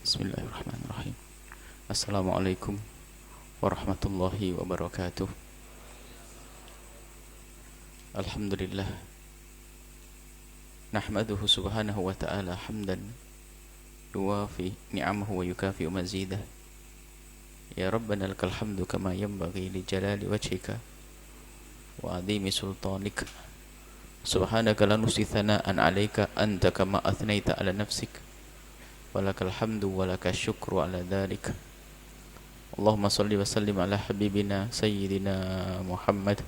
Bismillahirrahmanirrahim. Assalamualaikum warahmatullahi wabarakatuh. Alhamdulillah. Nahmaduhu subhanahu wa ta'ala hamdan yuwafi ni'amahu wa yukafi'u mazidah. Ya Rabbana lakal hamdu kama yanbaghi li jalali wajhika wa azimi sultanik. Subhanaka la nuhsi thana'an 'alaika anta kama athnaita 'ala nafsik. Walakal hamdu walakal syukru ala dhalik. Allahumma salli wa sallim ala habibina sayyidina Muhammad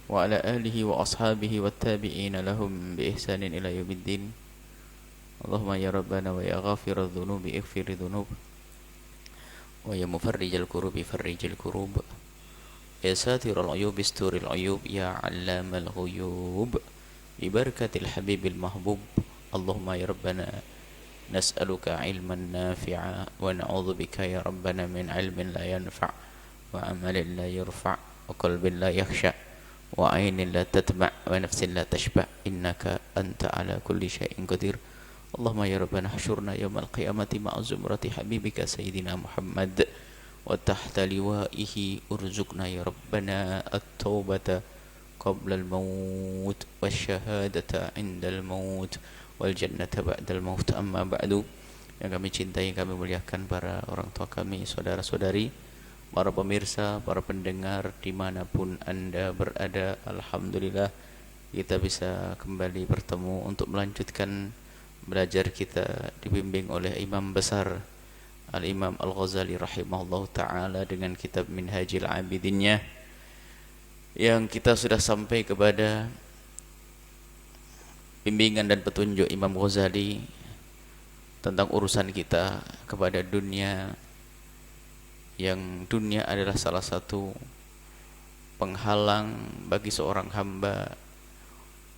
wa ala alihi wa ashabihi wa tabi'ina lahum bi ihsanin ila yaumiddin. Allahumma ya Rabbana wa ya ghafiral dhunubi ighfir dhunub wa ya mufarrijal kurubi farrijil kurub, ya satiral uyub isturil uyub, ya 'allamal ghuyub, bi barakatil habibil mahbub. Allahumma ya Rabbana nas'aluka ilman nafi'a wa na'udzu bika ya Rabbana min ilmin la yanfa' wa amalin la yurfa' wa qalbin la yakhsha wa ainin la tatma' wa nafsin la tashba' innaka anta ala kulli syai'in qadir. Allahumma ya Rabbana hsyurna yawmal qiyamati ma'a zumrati habibika sayyidina Muhammad wa tahta liwa'ihi urzuqna ya Rabbana at-taubata qabla al-maut wasyahadata 'inda al-maut wal jannata ba'dal maut. Amma ba'du. Yang kami cintai, kami muliakan para orang tua kami, saudara-saudari, para pemirsa, para pendengar dimanapun Anda berada. Alhamdulillah kita bisa kembali bertemu untuk melanjutkan belajar kita dibimbing oleh imam besar Al-Imam Al-Ghazali rahimahullah ta'ala dengan kitab Minhajil Abidinnya, yang kita sudah sampai kepada bimbingan dan petunjuk Imam Ghazali tentang urusan kita kepada dunia, yang dunia adalah salah satu penghalang bagi seorang hamba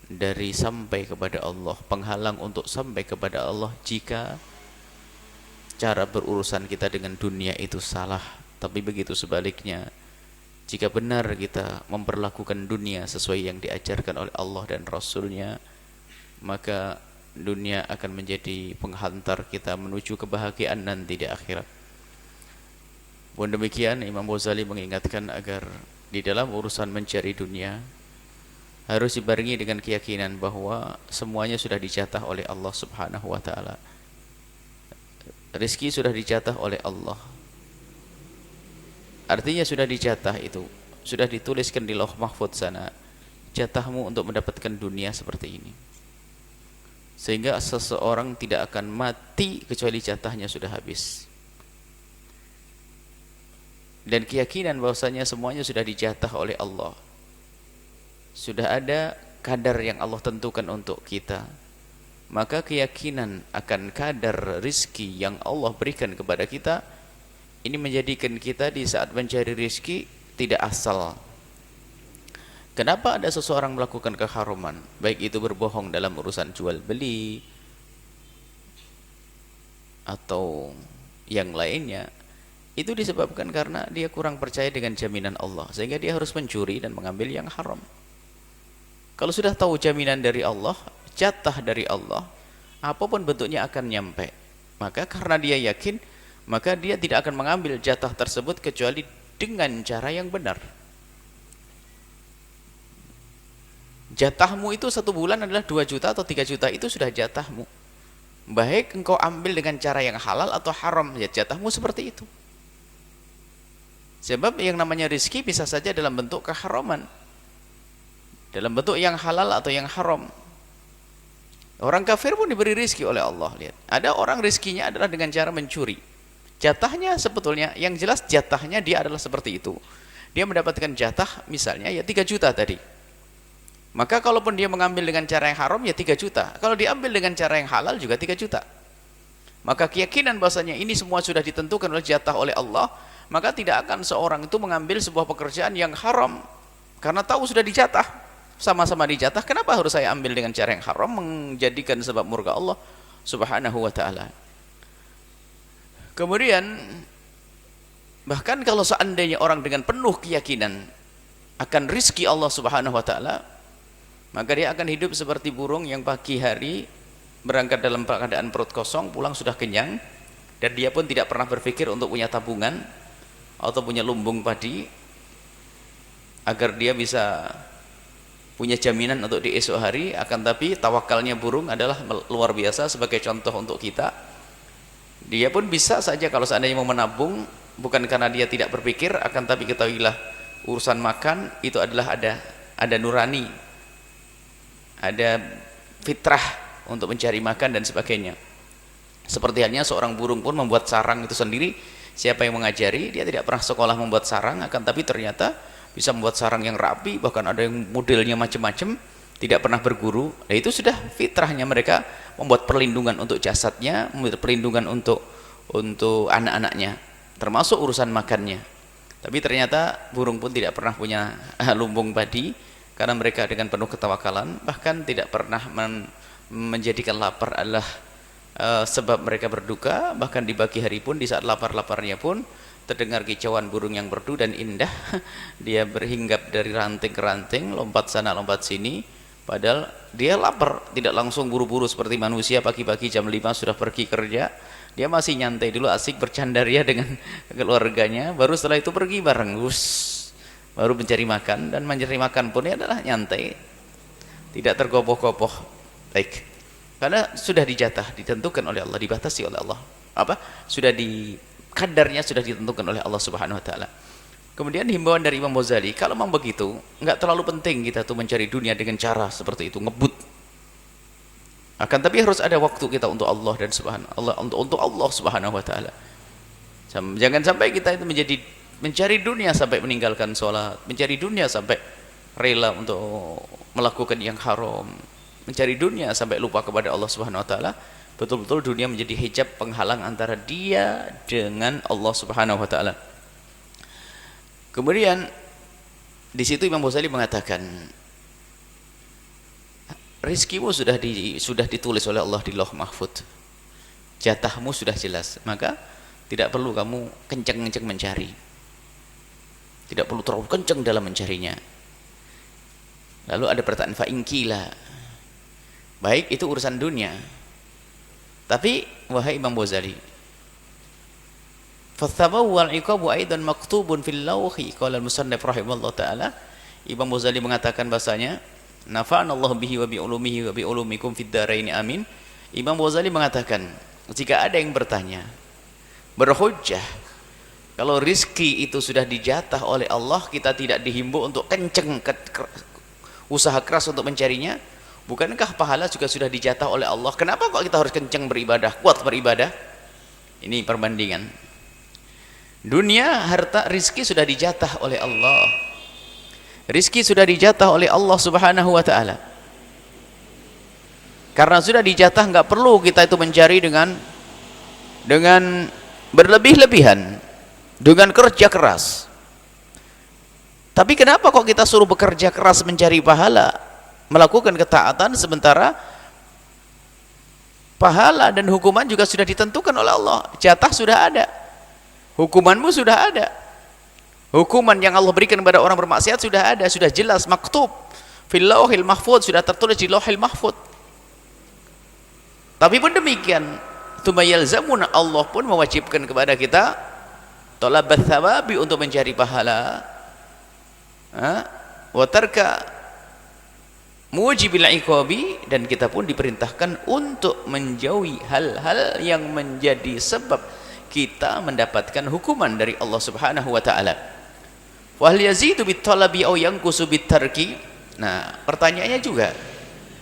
dari sampai kepada Allah, penghalang untuk sampai kepada Allah jika cara berurusan kita dengan dunia itu salah. Tapi begitu sebaliknya, jika benar kita memperlakukan dunia sesuai yang diajarkan oleh Allah dan Rasulnya, maka dunia akan menjadi penghantar kita menuju kebahagiaan nanti di akhirat. Pun demikian, Imam Ghazali mengingatkan agar di dalam urusan mencari dunia harus dibarengi dengan keyakinan bahwa semuanya sudah dicatat oleh Allah Subhanahu wa taala. Rezeki sudah dicatat oleh Allah. Artinya sudah dicatat, itu sudah dituliskan di Lauh Mahfuz sana, jatahmu untuk mendapatkan dunia seperti ini. Sehingga seseorang tidak akan mati kecuali jatahnya sudah habis. Dan keyakinan bahwasanya semuanya sudah dijatah oleh Allah, sudah ada kadar yang Allah tentukan untuk kita, maka keyakinan akan kadar rizki yang Allah berikan kepada kita ini menjadikan kita di saat mencari rizki tidak asal. Kenapa ada seseorang melakukan keharuman, baik itu berbohong dalam urusan jual beli atau yang lainnya, itu disebabkan karena dia kurang percaya dengan jaminan Allah, sehingga dia harus mencuri dan mengambil yang haram. Kalau sudah tahu jaminan dari Allah, jatah dari Allah, apapun bentuknya akan nyampe, maka karena dia yakin, maka dia tidak akan mengambil jatah tersebut kecuali dengan cara yang benar. Jatahmu itu 1 bulan adalah 2 juta atau 3 juta, itu sudah jatahmu. Baik engkau ambil dengan cara yang halal atau haram, ya jatahmu seperti itu. Sebab yang namanya rizki bisa saja dalam bentuk keharaman, dalam bentuk yang halal atau yang haram. Orang kafir pun diberi rizki oleh Allah. Lihat, ada orang rizkinya adalah dengan cara mencuri. Jatahnya sebetulnya, yang jelas jatahnya dia adalah seperti itu. Dia mendapatkan jatah misalnya ya 3 juta tadi. Maka kalaupun dia mengambil dengan cara yang haram ya 3 juta. Kalau diambil dengan cara yang halal juga 3 juta. Maka keyakinan bahasanya ini semua sudah ditentukan oleh jatah oleh Allah, maka tidak akan seorang itu mengambil sebuah pekerjaan yang haram karena tahu sudah dijatah. Sama-sama dijatah, kenapa harus saya ambil dengan cara yang haram, menjadikan sebab murka Allah Subhanahu wa taala. Kemudian bahkan kalau seandainya orang dengan penuh keyakinan akan rizki Allah Subhanahu wa taala, maka dia akan hidup seperti burung yang pagi hari berangkat dalam keadaan perut kosong, pulang sudah kenyang, dan dia pun tidak pernah berpikir untuk punya tabungan atau punya lumbung padi agar dia bisa punya jaminan untuk di esok hari. Akan tapi tawakalnya burung adalah luar biasa. Sebagai contoh untuk kita, dia pun bisa saja kalau seandainya mau menabung, bukan karena dia tidak berpikir, akan tapi ketahuilah urusan makan itu adalah ada nurani, ada fitrah untuk mencari makan dan sebagainya. Seperti halnya seorang burung pun membuat sarang itu sendiri. Siapa yang mengajari? Dia tidak pernah sekolah membuat sarang, akan tapi ternyata bisa membuat sarang yang rapi, bahkan ada yang modelnya macam-macam, tidak pernah berguru. Nah, itu sudah fitrahnya mereka membuat perlindungan untuk jasadnya, membuat perlindungan untuk anak-anaknya, termasuk urusan makannya. Tapi ternyata burung pun tidak pernah punya lumbung padi, karena mereka dengan penuh ketawakalan, bahkan tidak pernah menjadikan lapar adalah sebab mereka berduka. Bahkan di pagi hari pun, di saat lapar-laparnya pun, terdengar kicauan burung yang merdu dan indah. Dia berhinggap dari ranting ke ranting, lompat sana lompat sini, padahal dia lapar. Tidak langsung buru-buru seperti manusia pagi-pagi jam 5 sudah pergi kerja. Dia masih nyantai dulu, asik bercandaria dengan keluarganya, baru setelah itu pergi bareng, baru mencari makan. Dan mencari makan pun adalah nyantai, tidak tergopoh-gopoh. Baik, karena sudah dijatah, ditentukan oleh Allah, dibatasi oleh Allah, sudah kadarnya sudah ditentukan oleh Allah Subhanahu wa taala. Kemudian himbauan dari Imam Ghazali, kalau memang begitu, enggak terlalu penting kita tuh mencari dunia dengan cara seperti itu, ngebut. Akan tapi harus ada waktu kita untuk Allah dan untuk Allah Subhanahu wa taala. Jangan sampai kita itu mencari dunia sampai meninggalkan sholat, mencari dunia sampai rela untuk melakukan yang haram, mencari dunia sampai lupa kepada Allah Subhanahu wa taala. Betul-betul dunia menjadi hijab penghalang antara dia dengan Allah Subhanahu wa taala. Kemudian di situ Imam Ghazali mengatakan, rizkimu sudah ditulis oleh Allah di Lauh Mahfuz. Jatahmu sudah jelas, maka tidak perlu kamu kencang-kencang mencari. Tidak perlu terlalu kencang dalam mencarinya. Lalu ada pertanyaan fa'ingkila. Baik, itu urusan dunia. Tapi wahai Imam Ghazali, fathabahu wal iqabu aidan maktubun fil lawhi, qala al-musannif rahimahullah taala. Imam Ghazali mengatakan bahasanya, nafa'ana Allah bihi wa bi ulumihi wa bi ulumikum fid dharain amin. Imam Ghazali mengatakan, jika ada yang bertanya, berhujjah, kalau rizki itu sudah dijatah oleh Allah, kita tidak dihimbau untuk kenceng usaha keras untuk mencarinya. Bukankah pahala juga sudah dijatah oleh Allah? Kenapa kok kita harus kenceng beribadah, kuat beribadah? Ini perbandingan. Dunia, harta, rizki sudah dijatah oleh Allah. Rizki sudah dijatah oleh Allah Subhanahu wa taala. Karena sudah dijatah, nggak perlu kita itu mencari dengan berlebih-lebihan, dengan kerja keras. Tapi kenapa kok kita suruh bekerja keras mencari pahala, melakukan ketaatan, sementara pahala dan hukuman juga sudah ditentukan oleh Allah. Jatah sudah ada, hukumanmu sudah ada. Hukuman yang Allah berikan kepada orang bermaksiat sudah ada, sudah jelas, maktub fil lauhil mahfuz, sudah tertulis di lauhil mahfuz. Tapi pun demikian, tumayalzamun, Allah pun mewajibkan kepada kita talabat thawabi, untuk mencari pahala, wa tarka mujibil iqabi, dan kita pun diperintahkan untuk menjauhi hal-hal yang menjadi sebab kita mendapatkan hukuman dari Allah Subhanahu wa taala. Wa hal yazidu bit talabi aw yanqusu bit tarki. Nah, pertanyaannya juga,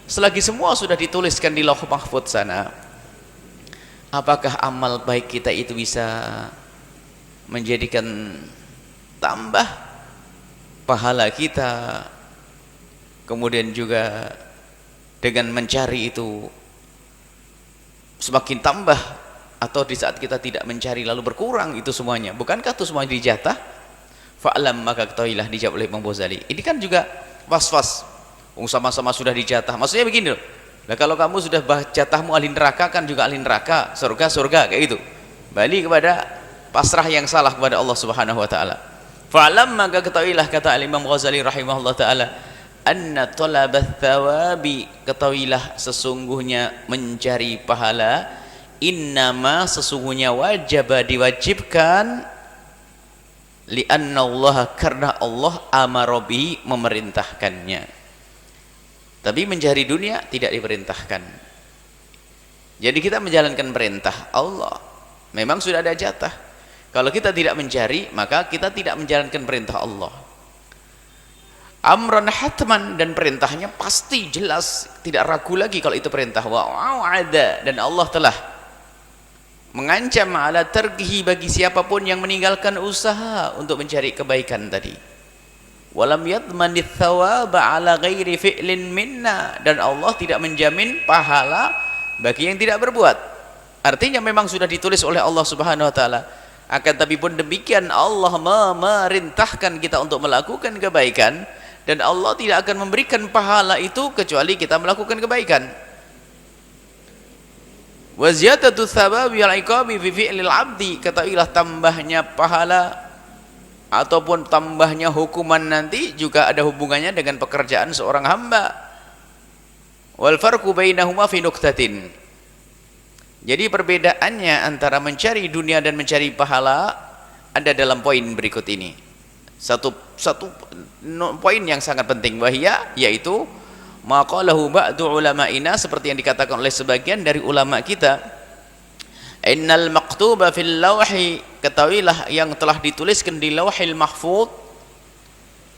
selagi semua sudah dituliskan di Lauh Mahfuz sana, apakah amal baik kita itu bisa menjadikan tambah pahala kita? Kemudian juga dengan mencari itu semakin tambah, atau di saat kita tidak mencari lalu berkurang itu semuanya? Bukankah itu semuanya dijatah? Fa'lam, maka ketahuilah, dijawab oleh Imam Ghazali. Ini kan juga was-was, sama-sama sudah dijatah. Maksudnya begini loh, nah, kalau kamu sudah jatahmu ahli neraka, kan juga ahli neraka, surga kayak gitu. Balik kepada pasrah yang salah kepada Allah Subhanahu wa taala. Fa'lam, maka ketahuilah, kata Imam Ghazali rahimahullah taala, anna talabat thawabi, ketahuilah sesungguhnya mencari pahala innama sesungguhnya wajib diwajibkan li'anna Allah karena Allah amara bihi memerintahkannya. Tapi mencari dunia tidak diperintahkan. Jadi kita menjalankan perintah Allah. Memang sudah ada jatah. Kalau kita tidak mencari, maka kita tidak menjalankan perintah Allah. Amran hatman, dan perintahnya pasti jelas, tidak ragu lagi kalau itu perintah. Wa'ada, dan Allah telah mengancam ala tarkihi bagi siapapun yang meninggalkan usaha untuk mencari kebaikan tadi. Walam yadmanith thawaba ala ghairi fi'lin minna, dan Allah tidak menjamin pahala bagi yang tidak berbuat. Artinya memang sudah ditulis oleh Allah Subhanahu wa taala. Akan tapi pun demikian Allah memerintahkan kita untuk melakukan kebaikan, dan Allah tidak akan memberikan pahala itu kecuali kita melakukan kebaikan. Wa ziyadatu tsawabi wal iqabi fi fi'lil 'abdi, ketahuilah tambahnya pahala ataupun tambahnya hukuman nanti juga ada hubungannya dengan pekerjaan seorang hamba. Wal farqu bainahuma fi nuqtatin. Jadi perbedaannya antara mencari dunia dan mencari pahala ada dalam poin berikut ini. Satu poin yang sangat penting, wahia, yaitu maqalahu ba'du ulama'ina, seperti yang dikatakan oleh sebagian dari ulama kita, innal maktuba fil lawhi, ketahuilah yang telah dituliskan di lauhil mahfud.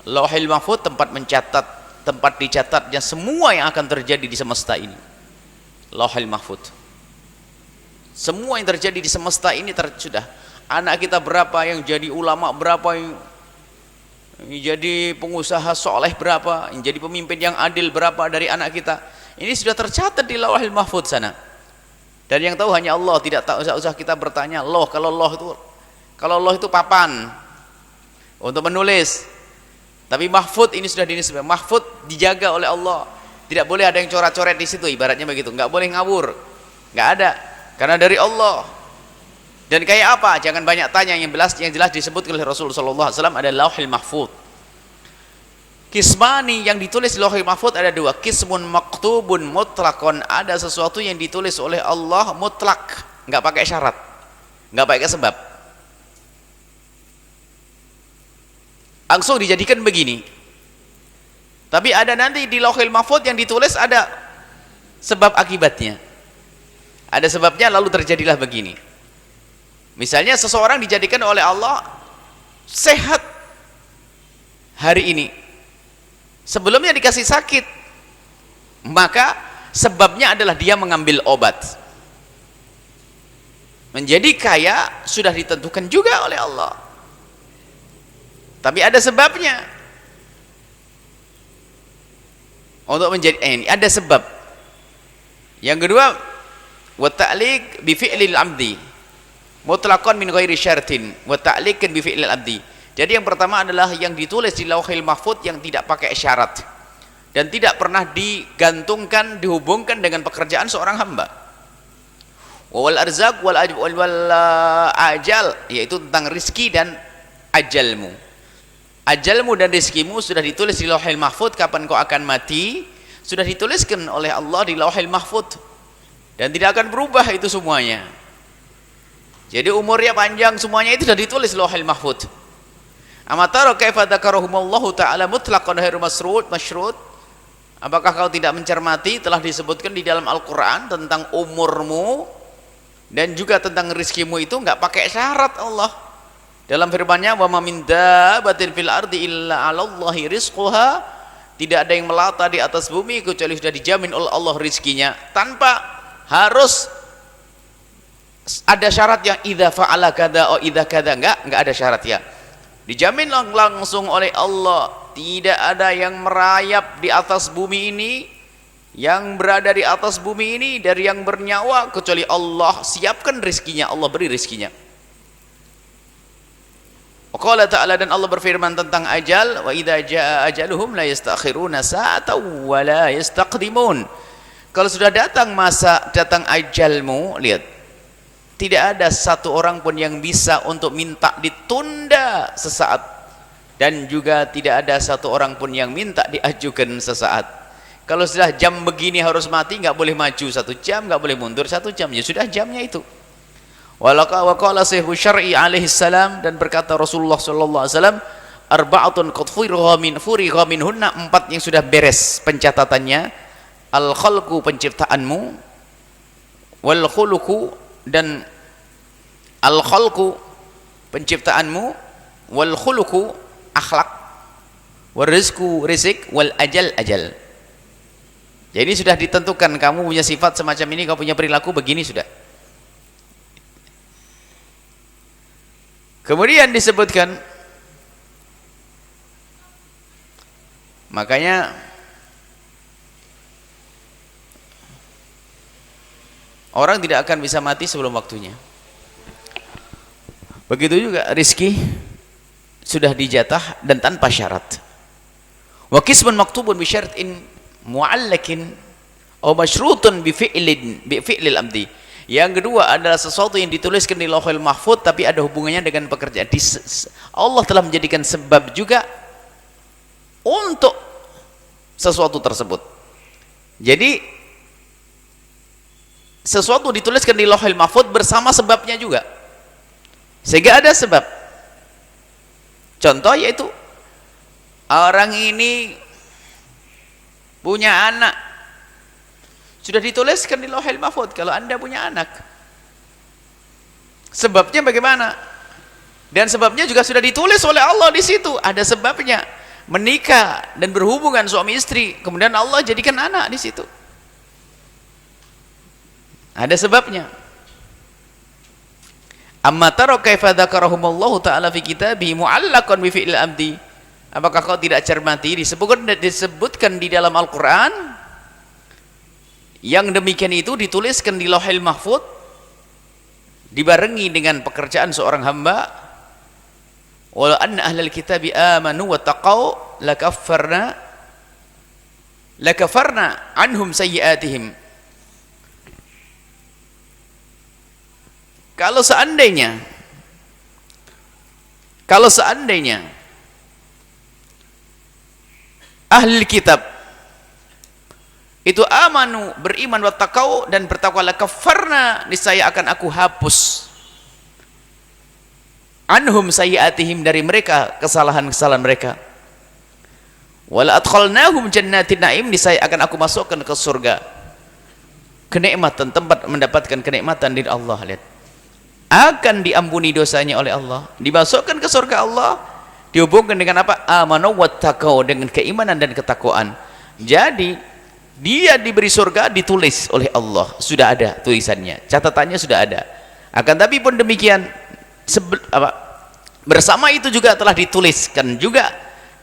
Lauhil mahfud tempat mencatat, tempat dicatatnya semua yang akan terjadi di semesta ini. Lauhil mahfud, semua yang terjadi di semesta ini sudah. Anak kita berapa yang jadi ulama, berapa yang jadi pengusaha soleh, berapa yang jadi pemimpin yang adil, berapa dari anak kita, ini sudah tercatat di lauhil mahfud sana. Dan yang tahu hanya Allah, tidak tahu, usah kita bertanya loh, kalau Allah itu papan untuk menulis. Tapi mahfud ini sudah dinisbahkan, mahfud dijaga oleh Allah, tidak boleh ada yang coret-coret di situ, ibaratnya begitu, nggak boleh ngawur, nggak ada, karena dari Allah. Dan kayak apa? Jangan banyak tanya, yang jelas disebut oleh Rasulullah SAW ada lauhil mahfud. Kismani, yang ditulis di lauhil mahfud ada dua. Kismun maktubun mutlakon, ada sesuatu yang ditulis oleh Allah mutlak, nggak pakai syarat, nggak pakai sebab, langsung dijadikan begini. Tapi ada nanti di lauhil mahfud yang ditulis ada sebab akibatnya, ada sebabnya, lalu terjadilah begini. Misalnya seseorang dijadikan oleh Allah sehat hari ini, sebelumnya dikasih sakit, maka sebabnya adalah dia mengambil obat. Menjadi kaya sudah ditentukan juga oleh Allah, tapi ada sebabnya. Untuk menjadi ini ada sebab. Yang kedua, wa ta'liq bi fi'lil 'abdi mutlaqan min ghairi syartin wa ta'liqan bi fi'lil 'abdi. Jadi yang pertama adalah yang ditulis di lauhil mahfud yang tidak pakai syarat dan tidak pernah digantungkan, dihubungkan dengan pekerjaan seorang hamba. Wal arzaq wal ajal, yaitu tentang rizki dan ajalmu. Ajalmu dan rizkimu sudah ditulis di lauhil mahfud, kapan kau akan mati sudah dituliskan oleh Allah di lauhil mahfud dan tidak akan berubah itu semuanya. Jadi umurnya panjang, semuanya itu sudah ditulis di lauhil mahfud. Amatara kaifa dzakarahumullahu ta'ala mutlaqan ghairu masyrut. Apakah kau tidak mencermati telah disebutkan di dalam Al-Qur'an tentang umurmu dan juga tentang rizkimu itu enggak pakai syarat Allah. Dalam firman-Nya, wa ma min dabbatin fil ardi illa 'alallahi rizquha, tidak ada yang melata di atas bumi kecuali sudah dijamin oleh Allah rizkinya, tanpa harus ada syarat yang idza fa'ala kada o idza kada, enggak ada syarat ya. Dijamin langsung oleh Allah, tidak ada yang merayap di atas bumi ini, yang berada di atas bumi ini dari yang bernyawa kecuali Allah siapkan rizkinya, Allah beri rizkinya. Qala ta'ala, dan Allah berfirman tentang ajal, wa idza jaa ajaluhum la yastakhiruna sa'atan wa la yastaqdimun. Kalau sudah datang masa, datang ajalmu, lihat, tidak ada satu orang pun yang bisa untuk minta ditunda sesaat, dan juga tidak ada satu orang pun yang minta diajukan sesaat. Kalau sudah jam begini harus mati, nggak boleh maju 1 jam, nggak boleh mundur 1 jam, ya sudah jamnya itu. Waqala Syekh Syar'i alaihi salam, dan berkata Rasulullah sallallahu alaihi wasallam, arba'atun qad furigha minhunna, 4 yang sudah beres pencatatannya, al khalqu penciptaanmu, wal khuluqu, dan al khalqu penciptaanmu, wal khuluqu akhlak, wal rizqu rizq, wal ajal ajal. Jadi sudah ditentukan kamu punya sifat semacam ini, kamu punya perilaku begini sudah. Kemudian disebutkan, makanya orang tidak akan bisa mati sebelum waktunya. Begitu juga rizki sudah dijatah dan tanpa syarat. Wa qismun maktubun bi syartin mu'allakin atau masyrutun bi fi'lil amdi. Yang kedua adalah sesuatu yang dituliskan di Lauhul Mahfuz tapi ada hubungannya dengan pekerjaan. Allah telah menjadikan sebab juga untuk sesuatu tersebut. Jadi sesuatu dituliskan di Lauhul Mahfuz bersama sebabnya juga, sehingga ada sebab. Contoh yaitu orang ini punya anak, sudah dituliskan di Lauhul Mahfuz kalau Anda punya anak. Sebabnya bagaimana? Dan sebabnya juga sudah ditulis oleh Allah di situ, ada sebabnya. Menikah dan berhubungan suami istri, kemudian Allah jadikan anak di situ, ada sebabnya. Amma tara kaifa dzakarahumullahu ta'ala fi kitabihi mu'allaqan bi fi'il abdi. Apakah kau tidak cermati disebutkan di dalam Al-Quran yang demikian itu dituliskan di Lauhul Mahfuz dibarengi dengan pekerjaan seorang hamba. Walau anna ahlal kitabi amanu wa taqau lakaffarna anhum sayyiatihim. Kalau seandainya ahli kitab itu amanu, beriman, wa taqau, dan bertakwa, lakaffarna, niscaya akan aku hapus anhum sayyiatihim, dari mereka kesalahan-kesalahan mereka, wala adkhalnahum jannatin naim, niscaya akan aku masukkan ke surga, kenikmatan, tempat mendapatkan kenikmatan dari Allah. Lihat, akan diampuni dosanya oleh Allah, dimasukkan ke surga Allah. Dihubungkan dengan apa? Amanu wattaqau, dengan keimanan dan ketakwaan. Jadi dia diberi surga ditulis oleh Allah, sudah ada tulisannya, catatannya sudah ada. Akan tapi pun demikian, bersama itu juga telah dituliskan juga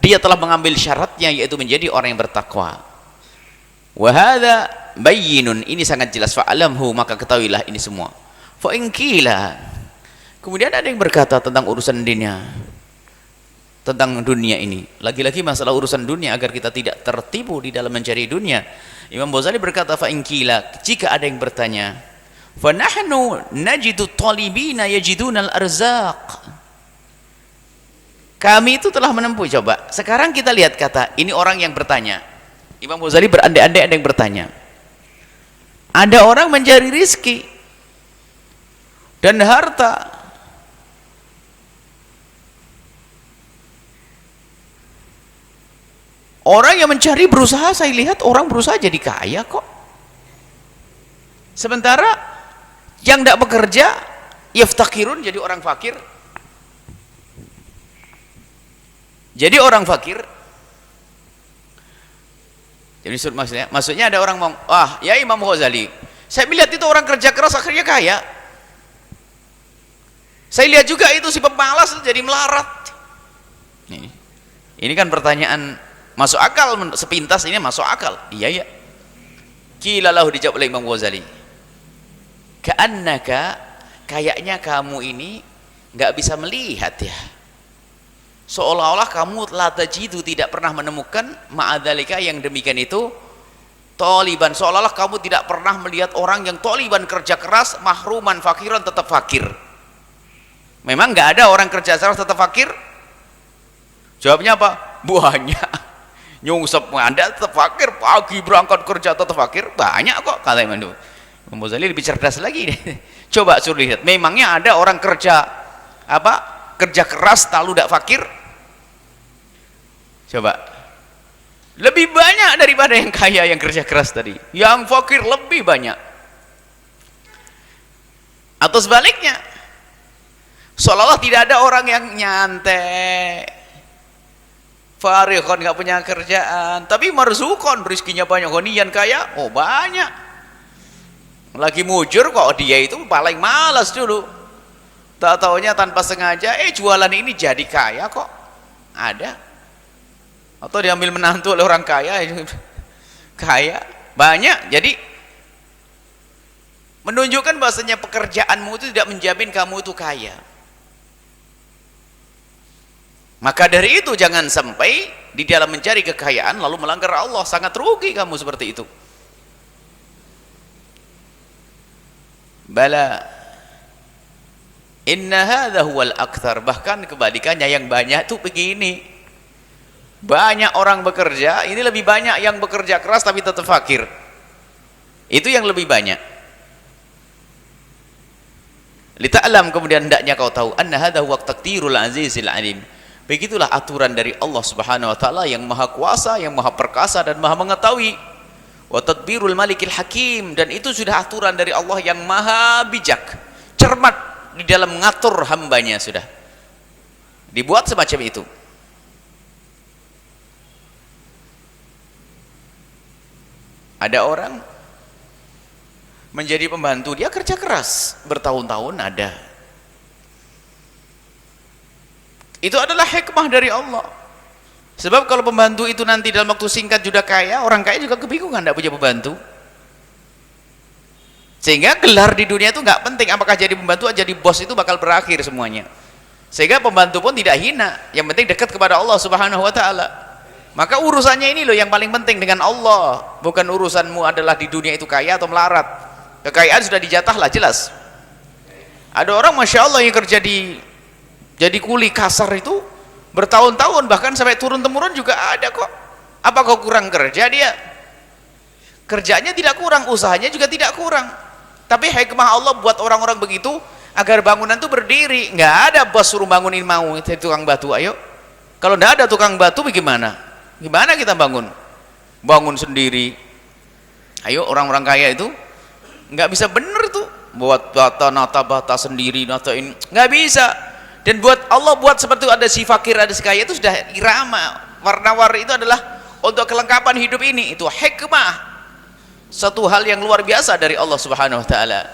dia telah mengambil syaratnya, yaitu menjadi orang yang bertakwa. Wa hadza bayyinun, ini sangat jelas. Fa'alamhu, maka ketahuilah ini semua. Fa in qila, kemudian ada yang berkata tentang urusan dunia, tentang dunia ini, lagi-lagi masalah urusan dunia agar kita tidak tertipu di dalam mencari dunia. Imam Ghazali berkata, fa in qila, jika ada yang bertanya, fa nahnu najidu talibina yajiduna al-arzaq, kami itu telah menempuh. Coba sekarang kita lihat kata ini, orang yang bertanya. Imam Ghazali berandai-andai ada yang bertanya, ada orang mencari rizki dan harta, orang yang mencari berusaha, saya lihat orang berusaha jadi kaya kok. Sementara yang tidak bekerja, yaftakirun, jadi orang fakir. Jadi orang fakir. Jadi maksudnya ada orang ngomong, wah ya Imam Ghazali, saya melihat itu orang kerja keras akhirnya kaya. Saya lihat juga itu si pemalas jadi melarat. Ini kan pertanyaan masuk akal, sepintas ini masuk akal. Iya ya. Qila lahu, dijawab oleh Imam Ghazali, ka'annaka, kayaknya kamu ini nggak bisa melihat ya, seolah-olah kamu la tajidu, tidak pernah menemukan, ma'adzalika, yang demikian itu, taliban, seolah-olah kamu tidak pernah melihat orang yang taliban, kerja keras, mahruman, fakiran, tetap fakir. Memang nggak ada orang kerja keras tetap fakir? Jawabnya apa? Banyak. nyungsep Anda tetap fakir, pagi berangkat kerja tetap fakir, banyak kok kata Imam Ghazali. Lebih cerdas lagi. Coba suruh lihat, memangnya ada orang kerja apa, kerja keras lalu tidak fakir? Coba, lebih banyak daripada yang kaya yang kerja keras tadi, yang fakir lebih banyak. Atau sebaliknya, seolah-olah tidak ada orang yang nyantai, farihon, nggak punya kerjaan, tapi marzukon, rizkinya banyak. Honian kaya, oh banyak. Lagi mujur kok dia itu paling malas dulu. Tak taunya tanpa sengaja, jualan ini jadi kaya kok. Ada. Atau diambil menantu oleh orang kaya, kaya banyak. Jadi menunjukkan bahasanya pekerjaanmu itu tidak menjamin kamu itu kaya. Maka dari itu jangan sampai di dalam mencari kekayaan lalu melanggar Allah. Sangat rugi kamu seperti itu. Bala inna hadha huwal akthar, bahkan kebalikannya, yang banyak itu begini. Banyak orang bekerja, ini lebih banyak yang bekerja keras tapi tetap fakir. Itu yang lebih banyak. Lita'lam, kemudian hendaknya kau tahu, anna hadha huwa taqdirul azizil alim. Begitulah aturan dari Allah Subhanahu wa taala yang maha kuasa, yang maha perkasa dan maha mengetahui. Wa tadbirul malikil hakim, dan itu sudah aturan dari Allah yang maha bijak, cermat di dalam mengatur hambanya, sudah dibuat semacam itu. Ada orang menjadi pembantu, dia kerja keras bertahun-tahun, ada. Itu adalah hikmah dari Allah. Sebab kalau pembantu itu nanti dalam waktu singkat sudah kaya, orang kaya juga kebingungan tidak punya pembantu. Sehingga gelar di dunia itu nggak penting, apakah jadi pembantu atau jadi bos itu bakal berakhir semuanya. Sehingga pembantu pun tidak hina, yang penting dekat kepada Allah Subhanahu wa taala. Maka urusannya ini loh yang paling penting dengan Allah, bukan urusanmu adalah di dunia itu kaya atau melarat. Kekayaan sudah dijatah lah, jelas. Ada orang Masya Allah yang kerja jadi kuli kasar itu bertahun-tahun, bahkan sampai turun-temurun juga ada kok. Apa kau kurang kerja dia? Kerjanya tidak kurang, usahanya juga tidak kurang. Tapi hikmah Allah buat orang-orang begitu agar bangunan itu berdiri. Nggak ada bos suruh bangunin mau itu tukang batu, ayo. Kalau nggak ada tukang batu bagaimana? Gimana kita bangun? Bangun sendiri. Ayo, orang-orang kaya itu nggak bisa bener tuh buat nata bata sendiri, natain, nggak bisa. Dan buat Allah buat seperti itu, ada si fakir, ada si kaya, itu sudah irama, warna-warni, itu adalah untuk kelengkapan hidup ini. Itu hikmah, satu hal yang luar biasa dari Allah Subhanahu wa taala.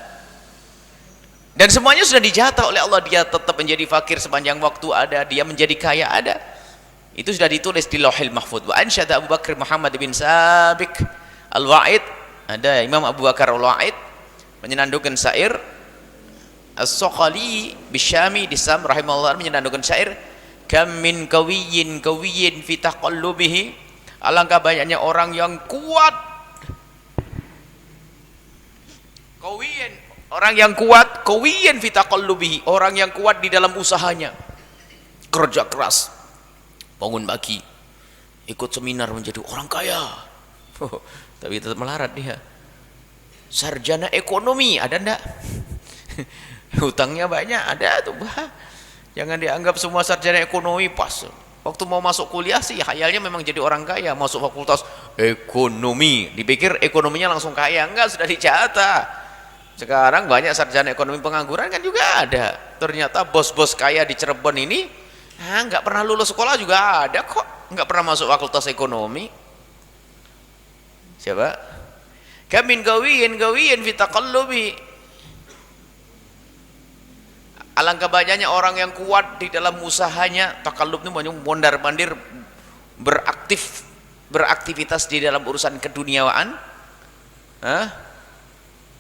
Dan semuanya sudah dijatah oleh Allah. Dia tetap menjadi fakir sepanjang waktu ada, dia menjadi kaya ada. Itu sudah ditulis di Lauhil Mahfuz. Wa ansyada Abu Bakar Muhammad bin Sabik Al-Wa'id, ada Imam Abu Bakar Al-Wa'id menyenandungkan syair. As-Sokhali Bisyami di Sam rahimahullah menyenandungkan syair, kam min kawiyyin fi taqallubihi, alangkah banyaknya orang yang kuat, kawiyyin, orang yang kuat, kawiyyin fi taqallubihi, orang yang kuat di dalam usahanya, kerja keras, bangun pagi, ikut seminar menjadi orang kaya, tapi tetap melarat dia. Sarjana ekonomi, ada ndak? Hutangnya banyak, ada tuh. Jangan dianggap semua sarjana ekonomi pas. Waktu mau masuk kuliah sih khayalnya memang jadi orang kaya, masuk fakultas ekonomi, dipikir ekonominya langsung kaya. Enggak, sudah dijatah. Sekarang banyak sarjana ekonomi pengangguran kan juga ada. Ternyata bos-bos kaya di Cirebon ini nggak pernah lulus sekolah juga ada kok, nggak pernah masuk fakultas ekonomi. Siapa? Kamin gawiyin fi taqallubi. Alangkah banyaknya orang yang kuat di dalam usahanya. Takallub itu banyak mondar-mandir, beraktivitas di dalam urusan keduniawaan.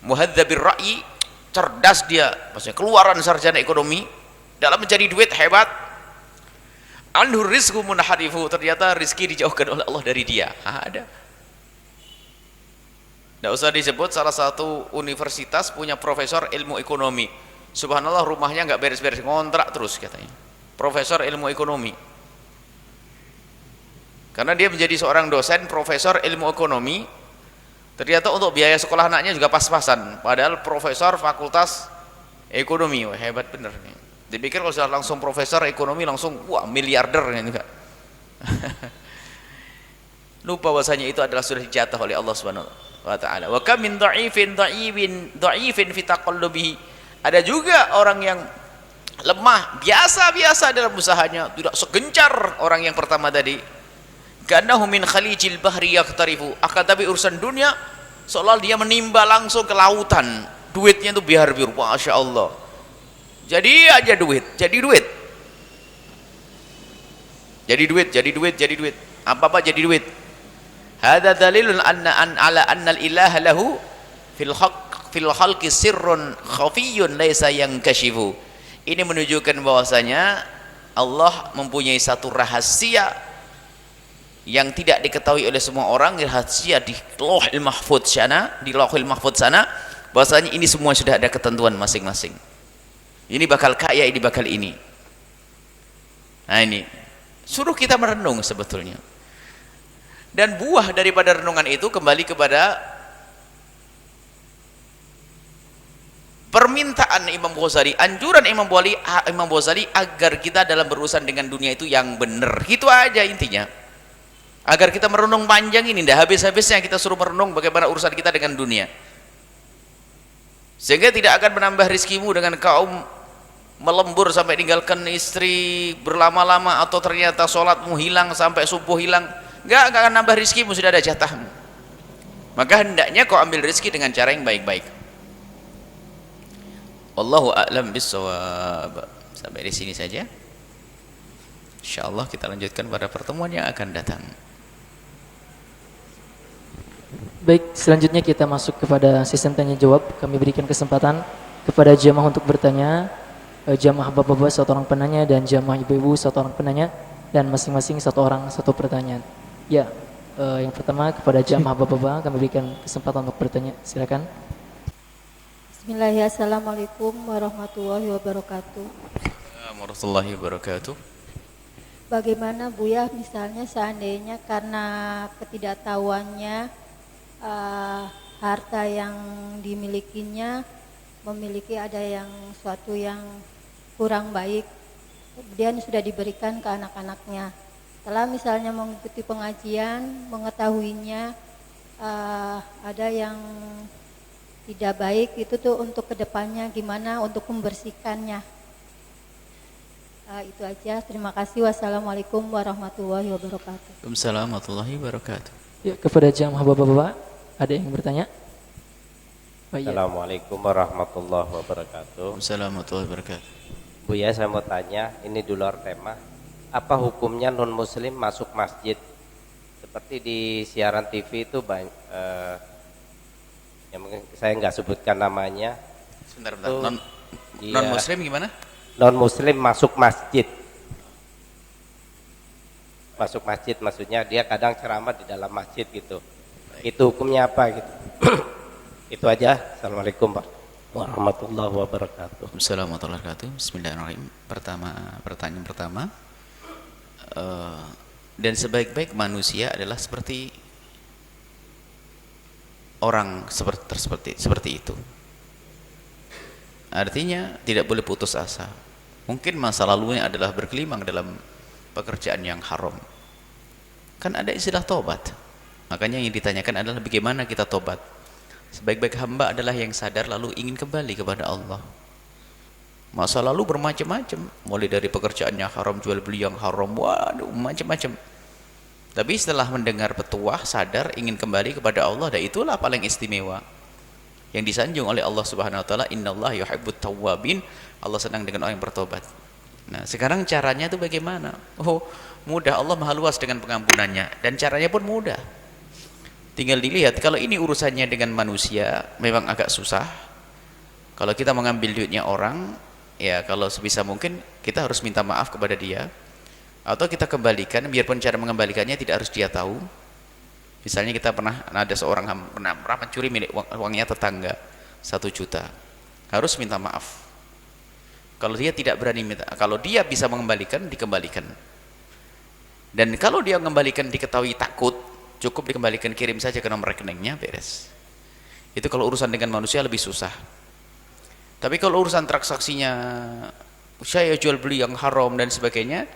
Muhadzabir ra'yi, cerdas dia, maksudnya keluaran sarjana ekonomi dalam mencari duit hebat. Anhur rizqu munharifu, ternyata rizki dijauhkan oleh Allah dari dia. Ada. Tidak usah disebut, salah satu universitas punya profesor ilmu ekonomi. Subhanallah, rumahnya nggak beres-beres, ngontrak terus katanya. Profesor ilmu ekonomi. Karena dia menjadi seorang dosen, profesor ilmu ekonomi, ternyata untuk biaya sekolah anaknya juga pas-pasan, padahal profesor fakultas ekonomi. Wah, hebat bener nih. Dipikir kalau sudah langsung profesor ekonomi langsung wah miliarder enggak. Lupa bahwasanya itu adalah sudah dijatah oleh Allah Subhanahu wa taala. Wa kam min dha'ifin fi taqallubihi. Ada juga orang yang lemah, biasa-biasa dalam usahanya, tidak segencar orang yang pertama tadi. Kanahu min khalijil bahri yaqtarifu. Akan tapi urusan dunia seolah dia menimba langsung ke lautan. Duitnya itu biar-biar, Masya Allah. Jadi aja duit, jadi duit. Jadi duit, jadi duit, jadi duit. Apa-apa jadi duit. Hadza dalilun ala anna al-ilaha lahu fil khalqi sirrun khafiyyun laisa yankashifu. Ini menunjukkan bahwasanya Allah mempunyai satu rahasia yang tidak diketahui oleh semua orang, rahasia di Lauhul Mahfuz sana, di Lauhul Mahfuz sana, bahwasanya ini semua sudah ada ketentuan masing-masing. Ini bakal kaya, ini bakal ini. Nah ini, suruh kita merenung sebetulnya. Dan buah daripada renungan itu kembali kepada permintaan Imam Ghazali, anjuran Imam Ghazali agar kita dalam berurusan dengan dunia itu yang benar. Itu aja intinya. Agar kita merenung panjang ini, tidak habis-habisnya kita suruh merenung bagaimana urusan kita dengan dunia. Sehingga tidak akan menambah rizkimu dengan kaum melembur sampai tinggalkan istri berlama-lama, atau ternyata sholatmu hilang sampai subuh hilang. Enggak akan nambah rizkimu, sudah ada jatahmu. Maka hendaknya kau ambil rizki dengan cara yang baik-baik. Wallahu a'lam bissawab. Sampai di sini saja. Insyaallah kita lanjutkan pada pertemuan yang akan datang. Baik, selanjutnya kita masuk kepada sistem tanya jawab. Kami berikan kesempatan kepada jamaah untuk bertanya. Jamaah bapak-bapak satu orang penanya dan jamaah ibu-ibu satu orang penanya, dan masing-masing satu orang satu pertanyaan. Ya, yang pertama kepada jamaah bapak-bapak kami berikan kesempatan untuk bertanya. Silakan. Bismillahirrahmanirrahim. Assalamualaikum warahmatullahi wabarakatuh. Warahmatullahi wabarakatuh. Bagaimana Buya misalnya seandainya karena ketidaktahuannya harta yang dimilikinya memiliki ada yang suatu yang kurang baik, kemudian sudah diberikan ke anak-anaknya. Setelah misalnya mengikuti pengajian, mengetahuinya ada yang tidak baik, itu tuh untuk kedepannya gimana untuk membersihkannya. Itu aja, terima kasih. Wassalamualaikum warahmatullahi wabarakatuh. Waalaikumsalam warahmatullahi wabarakatuh. Ya, kepada jamaah bapak-bapak ada yang bertanya? Assalamualaikum warahmatullahi wabarakatuh. Waalaikumsalam warahmatullahi wabarakatuh. Buya, saya mau tanya, ini di luar tema, apa hukumnya non muslim masuk masjid? Seperti di siaran TV itu banyak, yang mungkin saya nggak sebutkan namanya. Sebentar, non muslim gimana? Non muslim masuk masjid. Masuk masjid maksudnya dia kadang ceramah di dalam masjid gitu. Baik. Itu hukumnya apa gitu? Itu aja. Assalamualaikum warahmatullahi wabarakatuh. Assalamualaikum warahmatullahi wabarakatuh. Bismillahirrahmanirrahim. Pertanyaan pertama, dan sebaik-baik manusia adalah seperti orang seperti itu. Artinya tidak boleh putus asa. Mungkin masa lalunya adalah bergelimang dalam pekerjaan yang haram. Kan ada istilah tobat. Makanya yang ditanyakan adalah bagaimana kita tobat. Sebaik-baik hamba adalah yang sadar lalu ingin kembali kepada Allah. Masa lalu bermacam-macam, mulai dari pekerjaannya haram, jual beli yang haram, waduh macam-macam. Tapi setelah mendengar petuah, sadar ingin kembali kepada Allah, dan itulah paling istimewa yang disanjung oleh Allah Subhanahu wa taala, innallaha yuhibbut tawwabin. Allah senang dengan orang yang bertobat. Nah, sekarang caranya itu bagaimana? Oh, mudah, Allah Maha luas dengan pengampunannya, dan caranya pun mudah. Tinggal dilihat, kalau ini urusannya dengan manusia memang agak susah. Kalau kita mengambil duitnya orang, ya kalau sebisa mungkin kita harus minta maaf kepada dia, atau kita kembalikan, biarpun cara mengembalikannya tidak harus dia tahu. Misalnya kita pernah ada seorang pernah mencuri milik uangnya tetangga 1 juta, harus minta maaf. Kalau dia tidak berani minta, kalau dia bisa mengembalikan, dikembalikan. Dan kalau dia mengembalikan diketahui takut, cukup dikembalikan, kirim saja ke nomor rekeningnya, beres. Itu kalau urusan dengan manusia lebih susah. Tapi kalau urusan transaksinya saya jual beli yang haram dan sebagainya,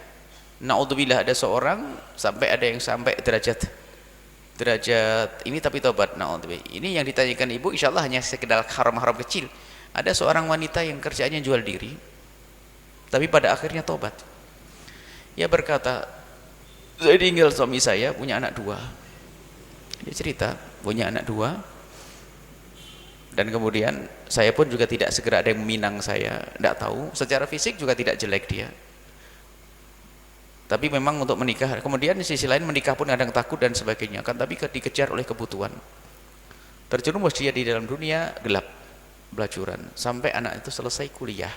naudzubillah, ada seorang sampai ada yang sampai derajat ini tapi tobat, naudzubillah. Ini yang ditanyakan ibu insyaallah hanya sekedar haram-haram kecil. Ada seorang wanita yang kerjanya jual diri, tapi pada akhirnya tobat. Dia berkata, saya tinggal suami saya punya anak 2. Dia cerita punya anak 2, dan kemudian saya pun juga tidak segera ada yang meminang saya, tidak tahu, secara fisik juga tidak jelek dia, tapi memang untuk menikah. Kemudian di sisi lain menikah pun kadang takut dan sebagainya, kan, tapi dikejar oleh kebutuhan, terjerumus dia di dalam dunia gelap belacuran sampai anak itu selesai kuliah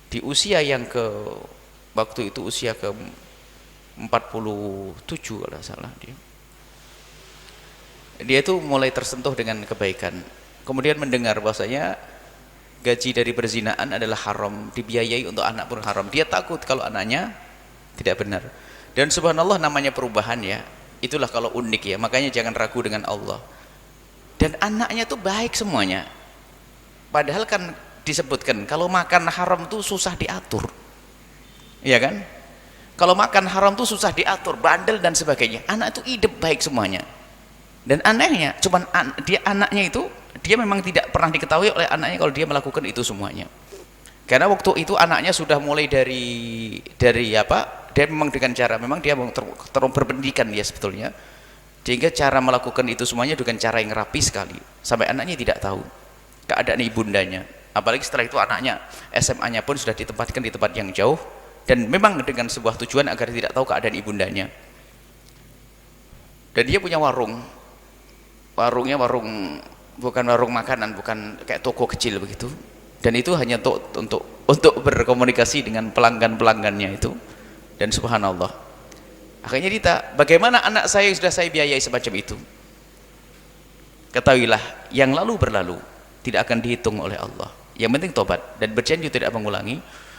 di usia yang waktu itu usia ke 47 kalau salah. Dia itu mulai tersentuh dengan kebaikan, kemudian mendengar bahwasanya gaji dari perzinaan adalah haram, dibiayai untuk anak pun haram. Dia takut kalau anaknya tidak benar. Dan subhanallah, namanya perubahan ya, itulah kalau unik ya, makanya jangan ragu dengan Allah. Dan anaknya tuh baik semuanya, padahal kan disebutkan kalau makan haram tuh susah diatur, iya kan? Kalau makan haram tuh susah diatur, bandel dan sebagainya. Anak itu hidup baik semuanya. Dan anehnya, cuman anaknya itu, dia memang tidak pernah diketahui oleh anaknya kalau dia melakukan itu semuanya. Karena waktu itu anaknya sudah mulai dari apa? Dia memang dengan cara, memang dia berpendidikan dia sebetulnya. Sehingga cara melakukan itu semuanya dengan cara yang rapi sekali. Sampai anaknya tidak tahu keadaan ibundanya. Apalagi setelah itu anaknya SMA-nya pun sudah ditempatkan di tempat yang jauh. Dan memang dengan sebuah tujuan agar tidak tahu keadaan ibundanya. Dan dia punya warung. Warungnya bukan warung makanan, bukan kayak toko kecil begitu. Dan itu hanya untuk berkomunikasi dengan pelanggan-pelanggannya itu. Dan subhanallah, akhirnya bagaimana anak saya yang sudah saya biayai semacam itu? Ketahuilah, yang lalu berlalu tidak akan dihitung oleh Allah. Yang penting tobat dan berjanji tidak mengulangi.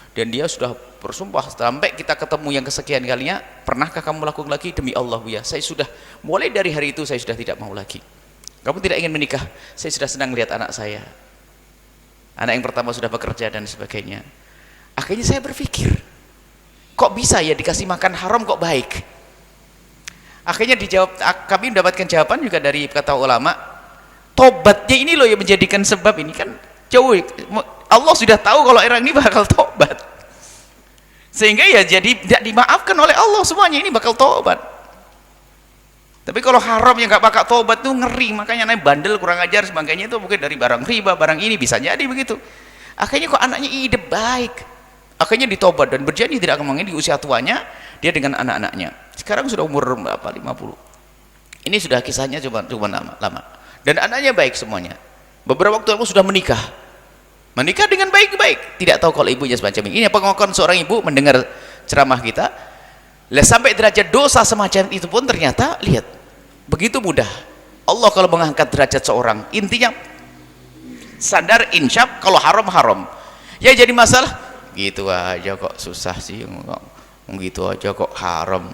Dan dia sudah bersumpah sampai kita ketemu yang kesekian kalinya, pernahkah kamu lakukan lagi? Demi Allah Bu ya, saya sudah mulai dari hari itu saya sudah tidak mau lagi. Kamu tidak ingin menikah? Saya sudah senang lihat anak saya. Anak yang pertama sudah bekerja dan sebagainya. Akhirnya saya berpikir, kok bisa ya dikasih makan haram kok baik? Akhirnya kami mendapatkan jawaban juga dari kata ulama, tobatnya ini loh yang menjadikan sebab. Ini kan jauh, Allah sudah tahu kalau orang ini bakal tobat, sehingga ya jadi tidak dimaafkan oleh Allah semuanya, ini bakal tobat. Tapi kalau haram yang nggak bakal tobat tuh ngeri, makanya namanya bandel, kurang ajar sebagainya, itu mungkin dari barang riba, barang ini bisa jadi begitu. Akhirnya kok anaknya hidup baik, akhirnya ditobat dan berjanji tidak akan mengingat di usia tuanya dia dengan anak-anaknya. Sekarang sudah umur berapa? 50. Ini sudah kisahnya cuma lama. Dan anaknya baik semuanya. Beberapa waktu lalu sudah menikah dengan baik-baik, tidak tahu kalau ibunya semacam ini. Ini pengakuan seorang ibu mendengar ceramah kita. Sampai derajat dosa semacam itu pun ternyata lihat begitu mudah Allah kalau mengangkat derajat seorang. Intinya sadar insyaf kalau haram ya, jadi masalah gitu aja kok susah sih, gitu aja kok haram,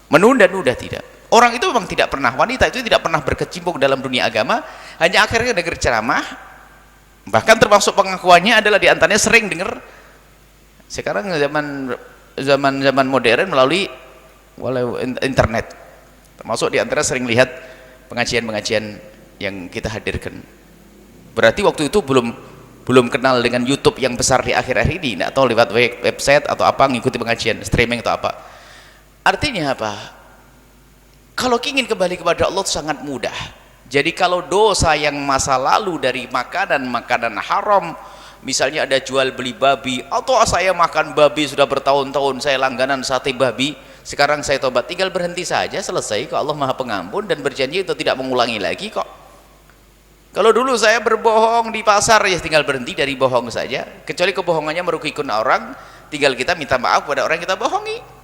menunda-nunda. Tidak, orang itu memang tidak pernah, wanita itu tidak pernah berkecimpung dalam dunia agama, hanya akhirnya dengar ceramah. Bahkan termasuk pengakuannya adalah diantaranya sering dengar sekarang zaman modern melalui internet, termasuk diantara sering lihat pengajian-pengajian yang kita hadirkan. Berarti waktu itu belum kenal dengan YouTube yang besar di akhir-akhir ini, tidak tahu lewat website atau apa, ngikuti pengajian streaming atau apa. Artinya apa? Kalau ingin kembali kepada Allah sangat mudah. Jadi kalau dosa yang masa lalu dari makanan haram, misalnya ada jual beli babi, atau saya makan babi sudah bertahun-tahun, saya langganan sate babi, sekarang saya tobat, tinggal berhenti saja, selesai kok. Allah Maha Pengampun dan berjanji itu tidak mengulangi lagi kok. Kalau dulu saya berbohong di pasar, ya tinggal berhenti dari bohong saja, kecuali kebohongannya merugikan orang, tinggal kita minta maaf pada orang yang kita bohongi.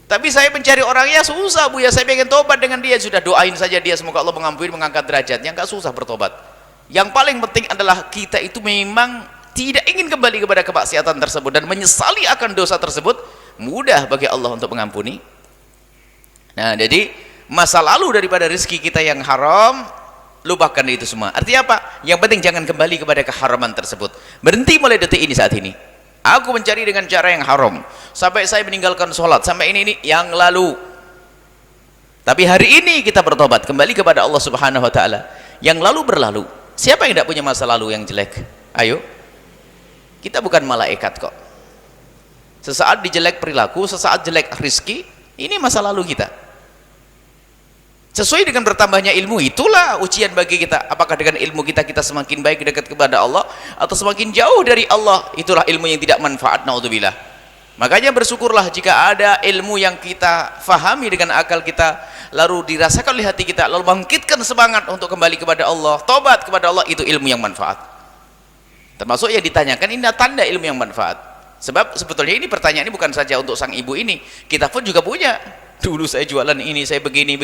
Tapi saya mencari orangnya susah Bu ya, saya pengen tobat dengan dia, sudah doain saja dia semoga Allah mengampuni, mengangkat derajatnya, nggak susah bertobat. Yang paling penting adalah kita itu memang tidak ingin kembali kepada kemaksiatan tersebut dan menyesali akan dosa tersebut, mudah bagi Allah untuk mengampuni. Nah, jadi masa lalu daripada rezeki kita yang haram, lupakan itu semua. Artinya apa? Yang penting jangan kembali kepada keharaman tersebut. Berhenti mulai detik ini, saat ini. Aku mencari dengan cara yang haram sampai saya meninggalkan sholat, sampai ini yang lalu. Tapi hari ini kita bertobat kembali kepada Allah Subhanahu wa taala. Yang lalu berlalu. Siapa yang tidak punya masa lalu yang jelek? Ayo. Kita bukan malaikat kok. Sesaat dijelek perilaku, sesaat jelek rezeki, ini masa lalu kita. Sesuai dengan bertambahnya ilmu, itulah ujian bagi kita. Apakah dengan ilmu kita semakin baik dekat kepada Allah, atau semakin jauh dari Allah? Itulah ilmu yang tidak manfaat, naudzubillah. Makanya bersyukurlah jika ada ilmu yang kita fahami dengan akal kita, lalu dirasakan oleh hati kita, lalu bangkitkan semangat untuk kembali kepada Allah, tobat kepada Allah. Itu ilmu yang manfaat. Termasuk yang ditanyakan, ini tanda ilmu yang manfaat. Sebab sebetulnya ini pertanyaan ini bukan saja untuk sang ibu ini, kita pun juga punya. Dulu saya jualan ini, saya begini,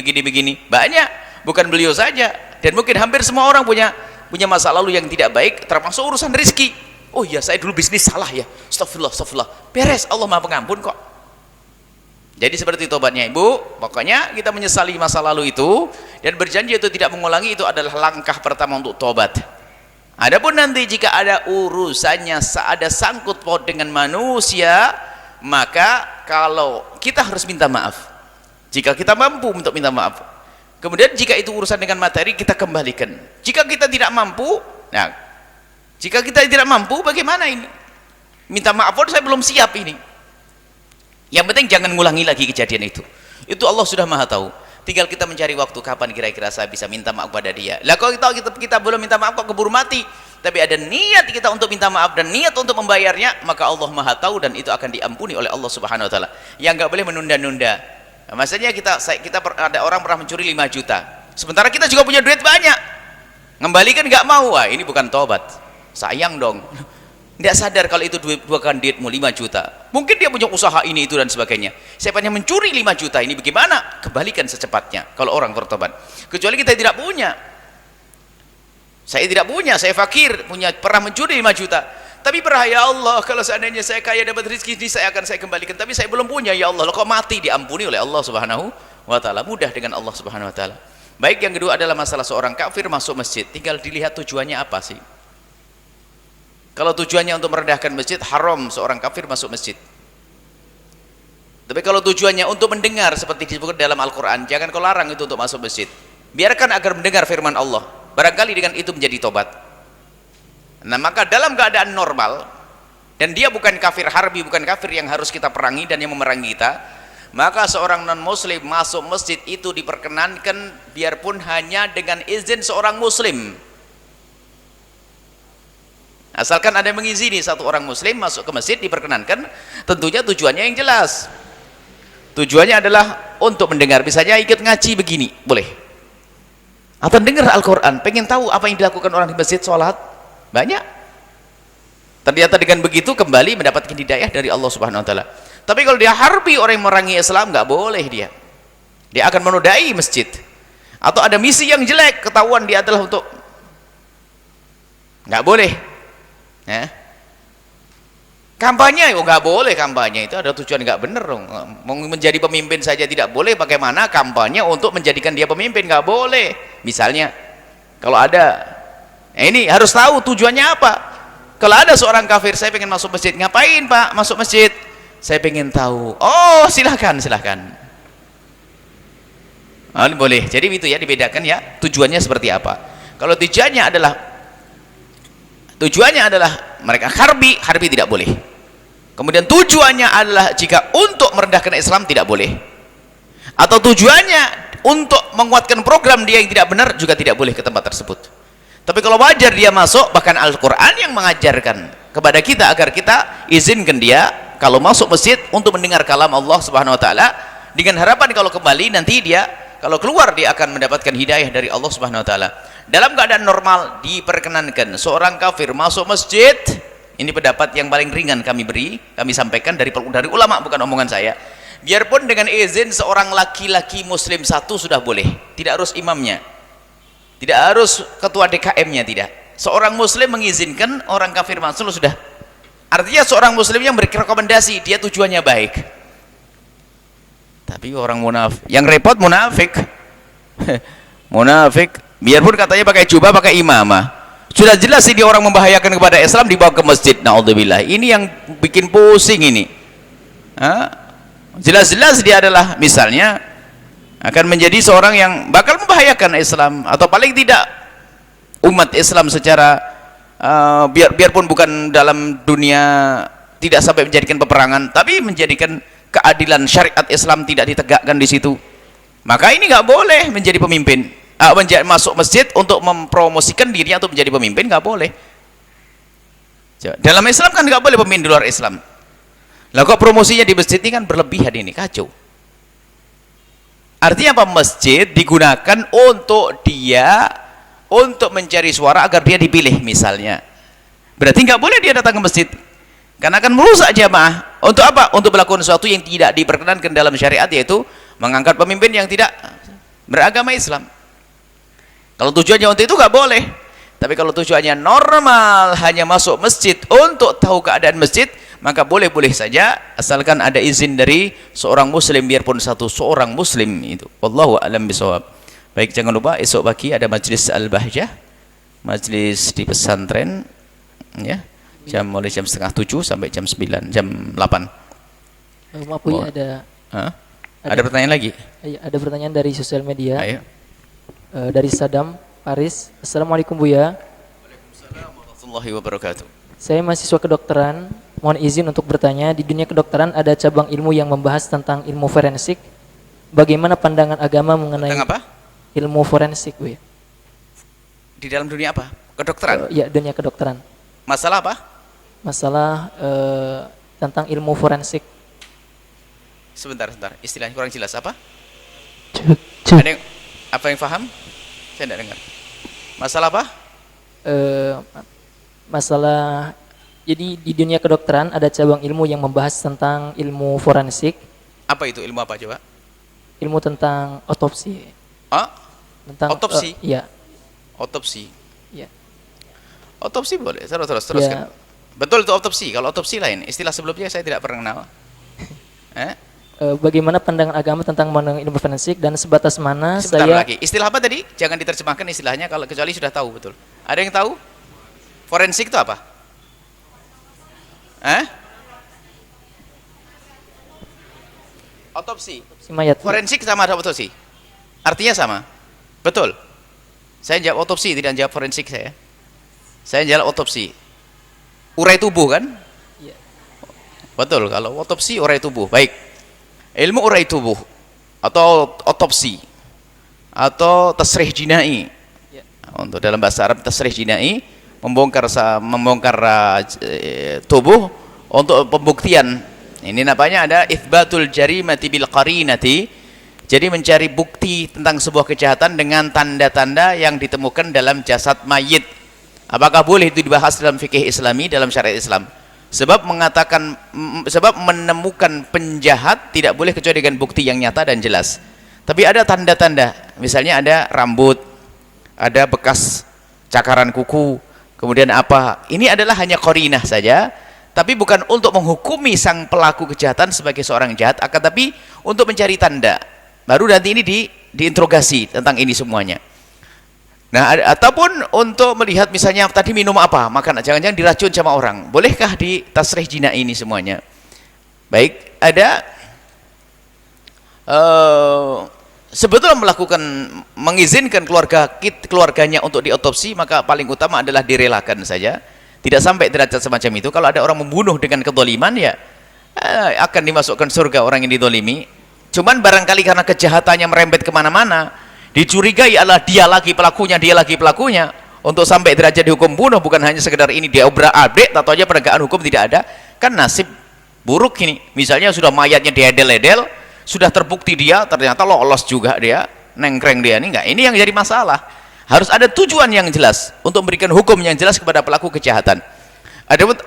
banyak, bukan beliau saja, dan mungkin hampir semua orang punya masa lalu yang tidak baik, termasuk urusan rezeki. Oh iya, saya dulu bisnis salah ya, astagfirullah, beres, Allah maha pengampun kok. Jadi seperti tobatnya ibu, pokoknya kita menyesali masa lalu itu dan berjanji itu tidak mengulangi, itu adalah langkah pertama untuk tobat. Adapun nanti jika ada urusannya, ada sangkut paut dengan manusia, maka kalau kita harus minta maaf, jika kita mampu untuk minta maaf. Kemudian jika itu urusan dengan materi, kita kembalikan. Jika kita tidak mampu, nah, jika kita tidak mampu, bagaimana ini? Minta maaf pun saya belum siap ini. Yang penting jangan ngulangi lagi kejadian itu. Itu Allah sudah maha tahu. Tinggal kita mencari waktu kapan kira-kira saya bisa minta maaf pada dia. Lah kalau kita belum minta maaf kok keburu mati. Tapi ada niat kita untuk minta maaf dan niat untuk membayarnya, maka Allah maha tahu dan itu akan diampuni oleh Allah Subhanahu wa taala. Yang enggak boleh menunda-nunda. Nah, maksudnya kita ada orang pernah mencuri 5 juta. Sementara kita juga punya duit banyak. Ngembalikan enggak mau. Wah, ini bukan tobat. Sayang dong. Tidak sadar kalau itu dua kan duitmu 5 juta. Mungkin dia punya usaha ini itu dan sebagainya. Saya hanya mencuri 5 juta ini, bagaimana? Kembalikan secepatnya kalau orang bertobat. Kecuali kita tidak punya. Saya tidak punya, saya fakir, pernah mencuri 5 juta. Tapi ya Allah, kalau seandainya saya kaya dapat rezeki ini, saya kembalikan. Tapi saya belum punya, ya Allah. Kok mati diampuni oleh Allah Subhanahu wa taala. Mudah dengan Allah Subhanahu wa taala. Baik, yang kedua adalah masalah seorang kafir masuk masjid. Tinggal dilihat tujuannya apa sih? Kalau tujuannya untuk merendahkan masjid, haram seorang kafir masuk masjid. Tapi kalau tujuannya untuk mendengar seperti disebut dalam Al-Quran, jangan kau larang itu untuk masuk masjid. Biarkan agar mendengar firman Allah. Barangkali dengan itu menjadi tobat. Nah, maka dalam keadaan normal, dan dia bukan kafir harbi, bukan kafir yang harus kita perangi dan yang memerangi kita, maka seorang non-muslim masuk masjid itu diperkenankan biarpun hanya dengan izin seorang muslim. Asalkan ada yang mengizini satu orang muslim masuk ke masjid, diperkenankan. Tentunya tujuannya yang jelas. Tujuannya adalah untuk mendengar. Misalnya ikut ngaji begini, boleh. Atau dengar Al-Quran, pengen tahu apa yang dilakukan orang di masjid, sholat. Banyak. Ternyata dengan begitu kembali mendapatkan hidayah dari Allah Subhanahu wa taala. Tapi kalau dia harbi, orang yang merangi Islam, nggak boleh dia. Dia akan menodai masjid. Atau ada misi yang jelek, ketahuan dia adalah untuk, nggak boleh. Ya. Kampanye, oh nggak boleh kampanye, itu ada tujuan nggak bener dong. Mau menjadi pemimpin saja tidak boleh, bagaimana kampanye untuk menjadikan dia pemimpin? Nggak boleh. Misalnya kalau ada, ini harus tahu tujuannya apa. Kalau ada seorang kafir, saya pengen masuk masjid, ngapain Pak masuk masjid? Saya pengen tahu. Oh silahkan. Oh, boleh. Jadi itu ya, dibedakan ya tujuannya seperti apa. Kalau tujuannya adalah mereka harbi tidak boleh. Kemudian tujuannya adalah jika untuk merendahkan Islam, tidak boleh. Atau tujuannya untuk menguatkan program dia yang tidak benar, juga tidak boleh ke tempat tersebut. Tapi kalau wajar dia masuk, bahkan Al-Quran yang mengajarkan kepada kita agar kita izinkan dia kalau masuk masjid untuk mendengar kalam Allah Subhanahu wa taala, dengan harapan kalau kembali nanti dia, kalau keluar dia akan mendapatkan hidayah dari Allah Subhanahu wa taala. Dalam keadaan normal diperkenankan seorang kafir masuk masjid. Ini pendapat yang paling ringan kami sampaikan dari ulama, bukan omongan saya. Biarpun dengan izin seorang laki-laki muslim satu sudah boleh, tidak harus imamnya, tidak harus ketua DKM-nya, tidak. Seorang muslim mengizinkan orang kafir masuk sudah. Artinya seorang muslim yang beri rekomendasi, dia tujuannya baik. Tapi orang munafik, yang repot munafik. Munafik, biarpun katanya pakai jubah, pakai imamah, sudah jelas ini orang membahayakan kepada Islam, dibawa ke masjid. Naudzubillah. Ini yang bikin pusing ini. Jelas-jelas dia adalah misalnya akan menjadi seorang yang bakal membahayakan Islam, atau paling tidak umat Islam secara biarpun bukan dalam dunia, tidak sampai menjadikan peperangan, tapi menjadikan keadilan syariat Islam tidak ditegakkan di situ. Maka ini nggak boleh menjadi pemimpin, masuk masjid untuk mempromosikan dirinya untuk menjadi pemimpin, nggak boleh. Dalam Islam kan nggak boleh pemimpin di luar Islam. Lah kok promosinya di masjid ini kan berlebihan, ini kacau. Artinya apa? Masjid digunakan untuk dia, untuk mencari suara agar dia dipilih misalnya. Berarti nggak boleh dia datang ke masjid, karena akan merusak jamaah. Untuk apa? Untuk melakukan sesuatu yang tidak diperkenankan dalam syariat, yaitu mengangkat pemimpin yang tidak beragama Islam. Kalau tujuannya untuk itu nggak boleh. Tapi kalau tujuannya normal, hanya masuk masjid untuk tahu keadaan masjid, maka boleh-boleh saja, asalkan ada izin dari seorang muslim, biarpun seorang muslim itu. Wallahu a'lam bishawab. Baik, jangan lupa esok pagi ada majlis Al-Bahjah, majlis di pesantren, ya, mulai jam 6:30 sampai jam 9, jam 8. Maaf Bu, ada pertanyaan lagi? Ada pertanyaan dari sosial media. Ayo. Dari Sadam Paris. Assalamualaikum Buya. Waalaikumsalam warahmatullahi wabarakatuh. Saya mahasiswa kedokteran. Mohon izin untuk bertanya, di dunia kedokteran ada cabang ilmu yang membahas tentang ilmu forensik. Bagaimana pandangan agama mengenai tentang apa? Ilmu forensik, Bu? Di dalam dunia apa? Kedokteran? Ya, dunia kedokteran. Masalah apa? Masalah tentang ilmu forensik. Sebentar, istilahnya kurang jelas apa? Cuk. Ada yang, apa yang paham? Saya tidak dengar. Masalah apa? Masalah, jadi di dunia kedokteran ada cabang ilmu yang membahas tentang ilmu forensik. Apa itu ilmu apa coba? Ilmu tentang otopsi. Tentang otopsi? Iya. Otopsi. Iya. Otopsi boleh. Teruskan. Ya. Betul itu otopsi. Kalau otopsi lain, istilah sebelumnya saya tidak pernah kenal. Bagaimana pandangan agama tentang ilmu forensik dan sebatas mana Sebentar saya lagi. Istilah apa tadi? Jangan diterjemahkan istilahnya kalau kecuali sudah tahu betul. Ada yang tahu? Forensik itu apa? Otopsi. mayat. Forensik sama ada otopsi. Artinya sama. Betul. Saya jawab otopsi, tidak jawab forensik saya. Saya jawab otopsi. Urai tubuh kan? Iya. Betul, kalau otopsi urai tubuh. Baik. Ilmu urai tubuh atau otopsi atau tasrih jinai. Ya. Untuk dalam bahasa Arab tasrih jinai, membongkar tubuh untuk pembuktian. Ini namanya ada itsbatul jarimati bil qarinati. Jadi mencari bukti tentang sebuah kejahatan dengan tanda-tanda yang ditemukan dalam jasad mayit. Apakah boleh itu dibahas dalam fikih Islami, dalam syariat Islam? Sebab menemukan penjahat tidak boleh kecuali dengan bukti yang nyata dan jelas. Tapi ada tanda-tanda, misalnya ada rambut, ada bekas cakaran kuku, kemudian apa? Ini adalah hanya qarinah saja, tapi bukan untuk menghukumi sang pelaku kejahatan sebagai seorang jahat, akan tapi untuk mencari tanda. Baru nanti ini diinterogasi tentang ini semuanya. Nah, ataupun untuk melihat misalnya tadi minum apa, makan, jangan-jangan diracun sama orang. Bolehkah di tasrih jina ini semuanya? Baik, ada sebetulnya mengizinkan keluarganya untuk diotopsi, maka paling utama adalah direlakan saja. Tidak sampai derajat semacam itu. Kalau ada orang membunuh dengan kedoliman, ya akan dimasukkan surga orang yang didolimi. Cuman barangkali karena kejahatannya merembet kemana-mana, dicurigai adalah dia lagi pelakunya, untuk sampai derajat dihukum bunuh, bukan hanya sekedar ini dia obrak-abrik, atau aja penegakan hukum tidak ada, kan nasib buruk ini. Misalnya sudah mayatnya diedel-edel, sudah terbukti dia ternyata lolos juga dia, nengkreng dia, ini enggak, ini yang jadi masalah. Harus ada tujuan yang jelas untuk memberikan hukum yang jelas kepada pelaku kejahatan.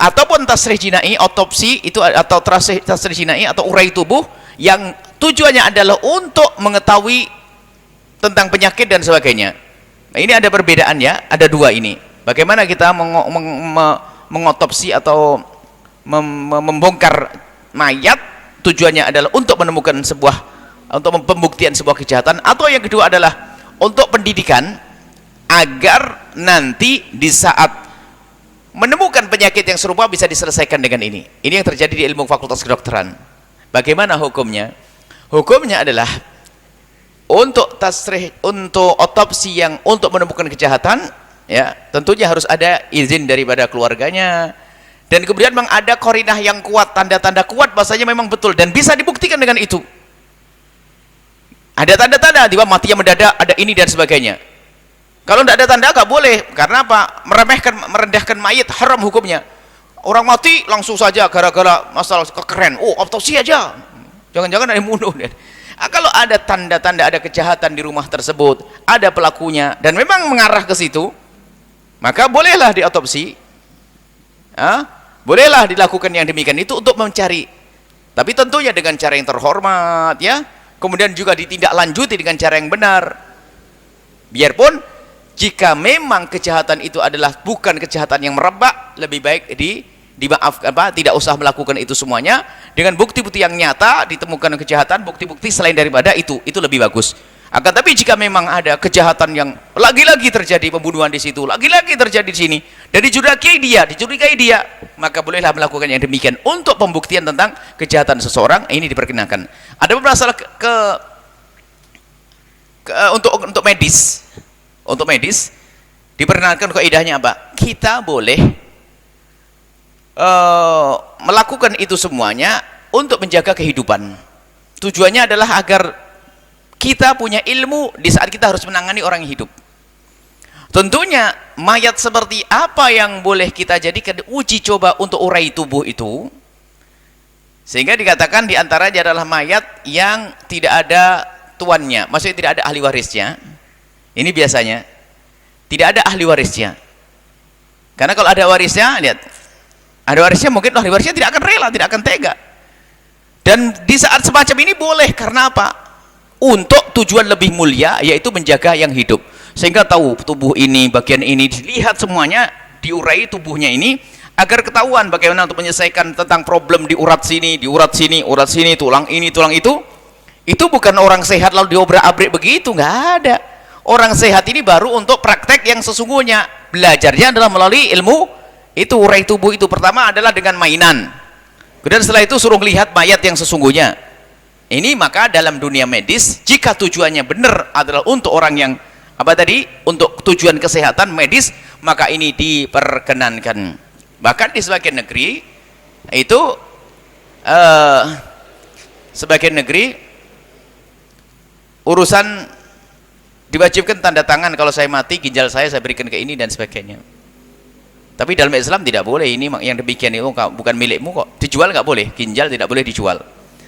Ataupun tasrih jinai, otopsi itu, atau tasrih jinai atau urai tubuh yang tujuannya adalah untuk mengetahui tentang penyakit dan sebagainya. Nah, ini ada perbedaannya, ada dua ini. Bagaimana kita mengotopsi atau membongkar mayat, tujuannya adalah untuk menemukan untuk pembuktian sebuah kejahatan, atau yang kedua adalah untuk pendidikan agar nanti di saat menemukan penyakit yang serupa bisa diselesaikan dengan ini. Ini yang terjadi di ilmu fakultas kedokteran. Bagaimana hukumnya? Hukumnya adalah untuk tasrih, untuk otopsi yang untuk menemukan kejahatan, ya tentunya harus ada izin daripada keluarganya, dan kemudian memang ada qarinah yang kuat, tanda-tanda kuat bahasanya memang betul dan bisa dibuktikan dengan itu. Ada tanda-tanda tiba matinya mendadak, ada ini dan sebagainya. Kalau tidak ada tanda nggak boleh. Karena apa? Merendahkan mayit, haram hukumnya. Orang mati langsung saja gara-gara masalah kekeren. Oh, otopsi aja. Jangan-jangan ada yang bunuh. Kalau ada tanda-tanda ada kejahatan di rumah tersebut, ada pelakunya dan memang mengarah ke situ, maka bolehlah diotopsi. Bolehlah dilakukan yang demikian itu untuk mencari. Tapi tentunya dengan cara yang terhormat, ya. Kemudian juga ditindaklanjuti dengan cara yang benar. Biarpun jika memang kejahatan itu adalah bukan kejahatan yang merebak, lebih baik dimaafkan, tidak usah melakukan itu semuanya. Dengan bukti-bukti yang nyata ditemukan kejahatan, bukti-bukti selain daripada itu lebih bagus. Akan tapi jika memang ada kejahatan yang lagi-lagi terjadi pembunuhan di situ, lagi-lagi terjadi di sini, dan dicurigai dia, maka bolehlah melakukan yang demikian untuk pembuktian tentang kejahatan seseorang. Ini diperkenakan. Ada masalah untuk medis diperkenalkan kaidahnya apa? Kita boleh melakukan itu semuanya untuk menjaga kehidupan. Tujuannya adalah agar kita punya ilmu di saat kita harus menangani orang yang hidup. Tentunya mayat seperti apa yang boleh kita jadikan uji coba untuk urai tubuh itu, sehingga dikatakan diantaranya adalah mayat yang tidak ada tuannya, maksudnya tidak ada ahli warisnya. Ini biasanya tidak ada ahli warisnya, karena kalau ada warisnya, lihat, ada warisnya mungkin ahli warisnya tidak akan rela, tidak akan tega. Dan di saat semacam ini boleh, karena apa? Untuk tujuan lebih mulia, yaitu menjaga yang hidup, sehingga tahu tubuh ini, bagian ini dilihat semuanya, diurai tubuhnya ini, agar ketahuan bagaimana untuk menyelesaikan tentang problem di urat sini, urat sini, tulang ini, tulang itu. Itu bukan orang sehat lalu diobrak-abrik begitu, nggak ada. Orang sehat ini baru untuk praktek yang sesungguhnya. Belajarnya adalah melalui ilmu itu, urai tubuh itu. Pertama adalah dengan mainan, kemudian setelah itu suruh lihat mayat yang sesungguhnya. Ini maka dalam dunia medis, jika tujuannya benar adalah untuk orang yang untuk tujuan kesehatan medis, maka ini diperkenankan. Bahkan di sebagian negeri itu urusan diwajibkan tanda tangan, kalau saya mati ginjal saya berikan ke ini dan sebagainya. Tapi dalam Islam tidak boleh. Ini yang demikian itu bukan milikmu kok. Dijual nggak boleh, ginjal tidak boleh dijual.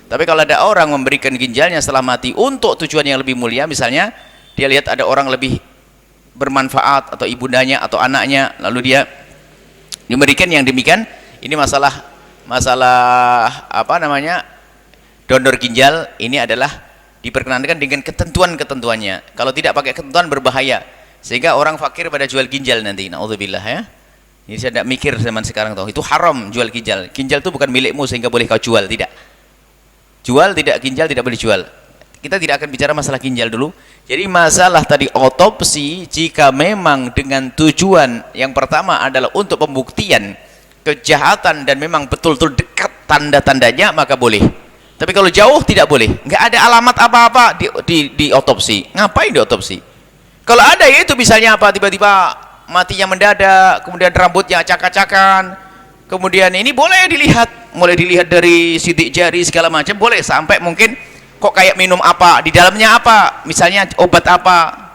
Tapi kalau ada orang memberikan ginjalnya setelah mati untuk tujuan yang lebih mulia, misalnya dia lihat ada orang lebih bermanfaat, atau ibundanya atau anaknya, lalu dia diberikan yang demikian, ini masalah donor ginjal ini adalah diperkenankan dengan ketentuan-ketentuannya. Kalau tidak pakai ketentuan berbahaya, sehingga orang fakir pada jual ginjal nanti, naudzubillah ya. Ini saya tidak mikir zaman sekarang tahu, itu haram jual ginjal. Ginjal itu bukan milikmu sehingga boleh kau jual, tidak. Ginjal tidak boleh jual. Kita tidak akan bicara masalah ginjal dulu. Jadi masalah tadi otopsi, jika memang dengan tujuan yang pertama adalah untuk pembuktian kejahatan dan memang betul-betul dekat tanda-tandanya, maka boleh. Tapi kalau jauh tidak boleh. Nggak ada alamat apa-apa di otopsi. Ngapain di otopsi? Kalau ada, yaitu misalnya apa, tiba-tiba matinya mendadak, kemudian rambutnya acak-acakan, kemudian ini boleh dilihat, mulai dilihat dari sidik jari segala macam, boleh, sampai mungkin kok kayak minum apa, di dalamnya apa, misalnya obat apa,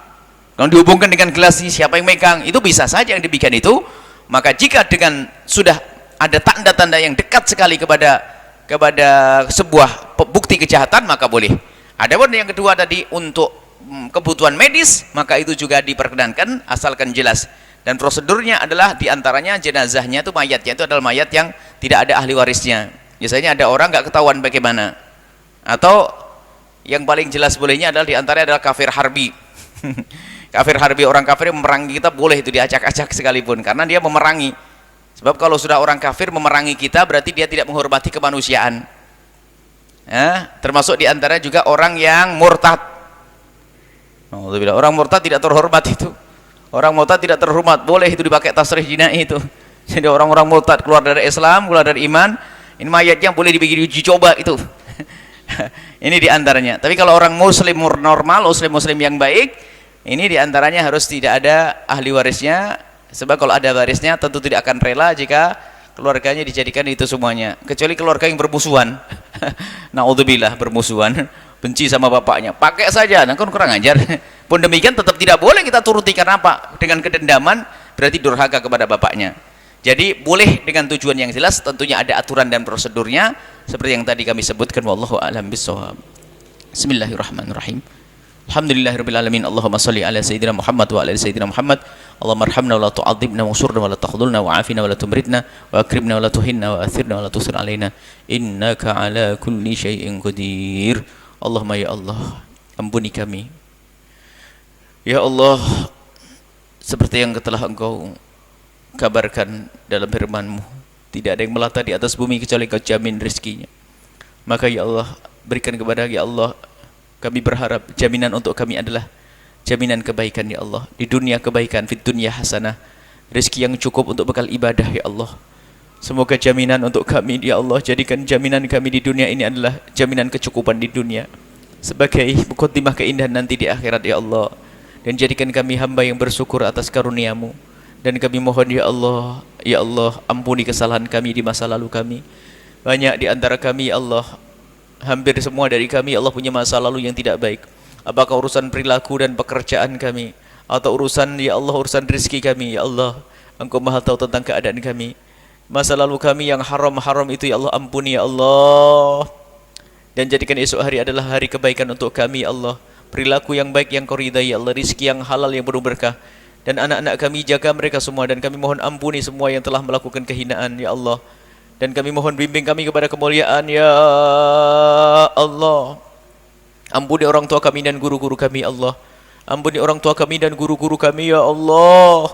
kalau dihubungkan dengan gelas ini siapa yang megang, itu bisa saja yang demikian itu. Maka jika dengan sudah ada tanda-tanda yang dekat sekali kepada sebuah bukti kejahatan, maka boleh. Adapun yang kedua tadi untuk kebutuhan medis, maka itu juga diperkenankan asalkan jelas. Dan prosedurnya adalah diantaranya jenazahnya itu, mayatnya itu adalah mayat yang tidak ada ahli warisnya. Biasanya ada orang nggak ketahuan bagaimana, atau yang paling jelas bolehnya adalah diantaranya adalah kafir harbi. Kafir harbi, orang kafir yang memerangi kita boleh itu diacak-acak sekalipun, karena dia memerangi. Sebab kalau sudah orang kafir memerangi kita berarti dia tidak menghormati kemanusiaan. Termasuk diantara juga orang yang murtad. Orang murtad tidak terhormat itu. Orang murtad tidak terhormat, boleh itu dipakai tasrih jinai itu. Jadi orang-orang murtad keluar dari Islam, keluar dari iman, ini mayatnya boleh dibikin uji coba itu. Ini diantaranya. Tapi kalau orang muslim normal, muslim yang baik, ini diantaranya harus tidak ada ahli warisnya. Sebab kalau ada warisnya tentu tidak akan rela jika keluarganya dijadikan itu semuanya. Kecuali keluarga yang bermusuhan. Naudzubillah, bermusuhan, benci sama bapaknya. Pakai saja, nah kan kurang ajar. Pun demikian tetap tidak boleh kita turuti, karena apa? Dengan kedendaman berarti durhaka kepada bapaknya. Jadi boleh dengan tujuan yang jelas, tentunya ada aturan dan prosedurnya seperti yang tadi kami sebutkan. Wallahu a'lam bishawab. Bismillahirrahmanirrahim. Alhamdulillahirabbil alamin. Allahumma shalli ala sayyidina Muhammad wa ala ali sayyidina Muhammad. Allahumma arhamna wa la tu'adzibna wansurna wa la takhdhulna wa afina wa la tumritna wa akrimna wa la tuhinna wa athirna wa la tusir alaina innaka ala kulli syai'in qadir. Allahumma ya Allah, ampuni kami. Ya Allah, seperti yang telah Engkau kabarkan dalam firman-Mu, tidak ada yang melata di atas bumi kecuali Kau jamin rezekinya. Maka ya Allah, berikan kepada ya Allah, kami berharap jaminan untuk kami adalah jaminan kebaikan ya Allah. Di dunia kebaikan, fid dunya hasanah, rezeki yang cukup untuk bekal ibadah ya Allah. Semoga jaminan untuk kami ya Allah, jadikan jaminan kami di dunia ini adalah jaminan kecukupan di dunia sebagai muqaddimah keindahan nanti di akhirat ya Allah. Dan jadikan kami hamba yang bersyukur atas karunia-Mu. Dan kami mohon ya Allah, ampuni kesalahan kami di masa lalu kami. Banyak di antara kami ya Allah, hampir semua dari kami ya Allah punya masa lalu yang tidak baik. Apakah urusan perilaku dan pekerjaan kami, atau urusan ya Allah, urusan rezeki kami ya Allah, Engkau Maha tahu tentang keadaan kami. Masa lalu kami yang haram-haram itu ya Allah, ampuni ya Allah. Dan jadikan esok hari adalah hari kebaikan untuk kami ya Allah. Perilaku yang baik yang Kau ridai ya Allah, rezeki yang halal yang penuh berkah. Dan anak-anak kami jaga mereka semua, dan kami mohon ampuni semua yang telah melakukan kehinaan ya Allah. Dan kami mohon bimbing kami kepada kemuliaan ya Allah. Ampuni orang tua kami dan guru-guru kami ya Allah. Ampuni orang tua kami dan guru-guru kami ya Allah.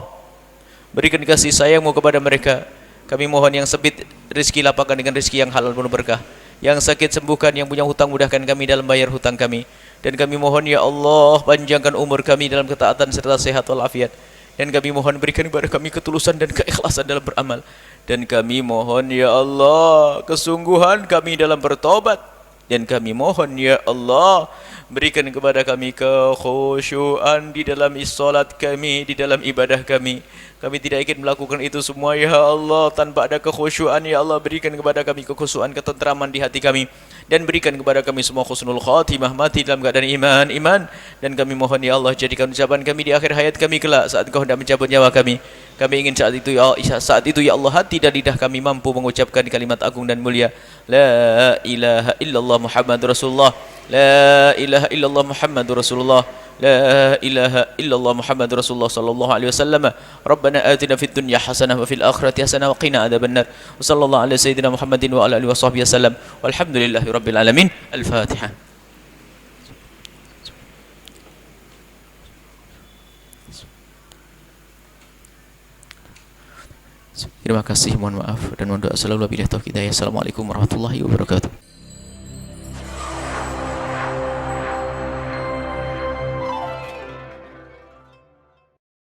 Berikan kasih sayang-Mu kepada mereka. Kami mohon yang sempit rezeki lapangkan dengan rezeki yang halal penuh berkah. Yang sakit sembuhkan, yang punya hutang mudahkan kami dalam bayar hutang kami. Dan kami mohon ya Allah, panjangkan umur kami dalam ketaatan serta sehat walafiat. Dan kami mohon berikan kepada kami ketulusan dan keikhlasan dalam beramal. Dan kami mohon ya Allah, kesungguhan kami dalam bertobat. Dan kami mohon ya Allah, berikan kepada kami kekhusyuan di dalam salat kami, di dalam ibadah kami. Kami tidak ingin melakukan itu semua ya Allah tanpa ada kekhusyuan ya Allah. Berikan kepada kami kekhusyuan, ketentraman di hati kami. Dan berikan kepada kami semua husnul khatimah, mati dalam keadaan iman. Dan kami mohon ya Allah, jadikan ucapan kami di akhir hayat kami kelak saat Engkau hendak mencabut nyawa kami. Kami ingin saat itu ya Allah, hati dan lidah kami mampu mengucapkan kalimat agung dan mulia, la ilaha illallah Muhammadur Rasulullah, la ilaha illallah Muhammadur Rasulullah, la ilaha illallah Muhammadur Rasulullah sallallahu alaihi wasallam. Rabbana atina fid dunya hasanah wa fil akhirati hasanah wa qina adzabannar. Wa sallallahu ala sayyidina Muhammadin wa ala alihi washabbihi wasallam. Walhamdulillahi rabbil alamin. Al-Fatihah. Terima kasih, mohon maaf dan mohon doa selalu. Wabillahi taufiq hidayah. Assalamualaikum warahmatullahi wabarakatuh.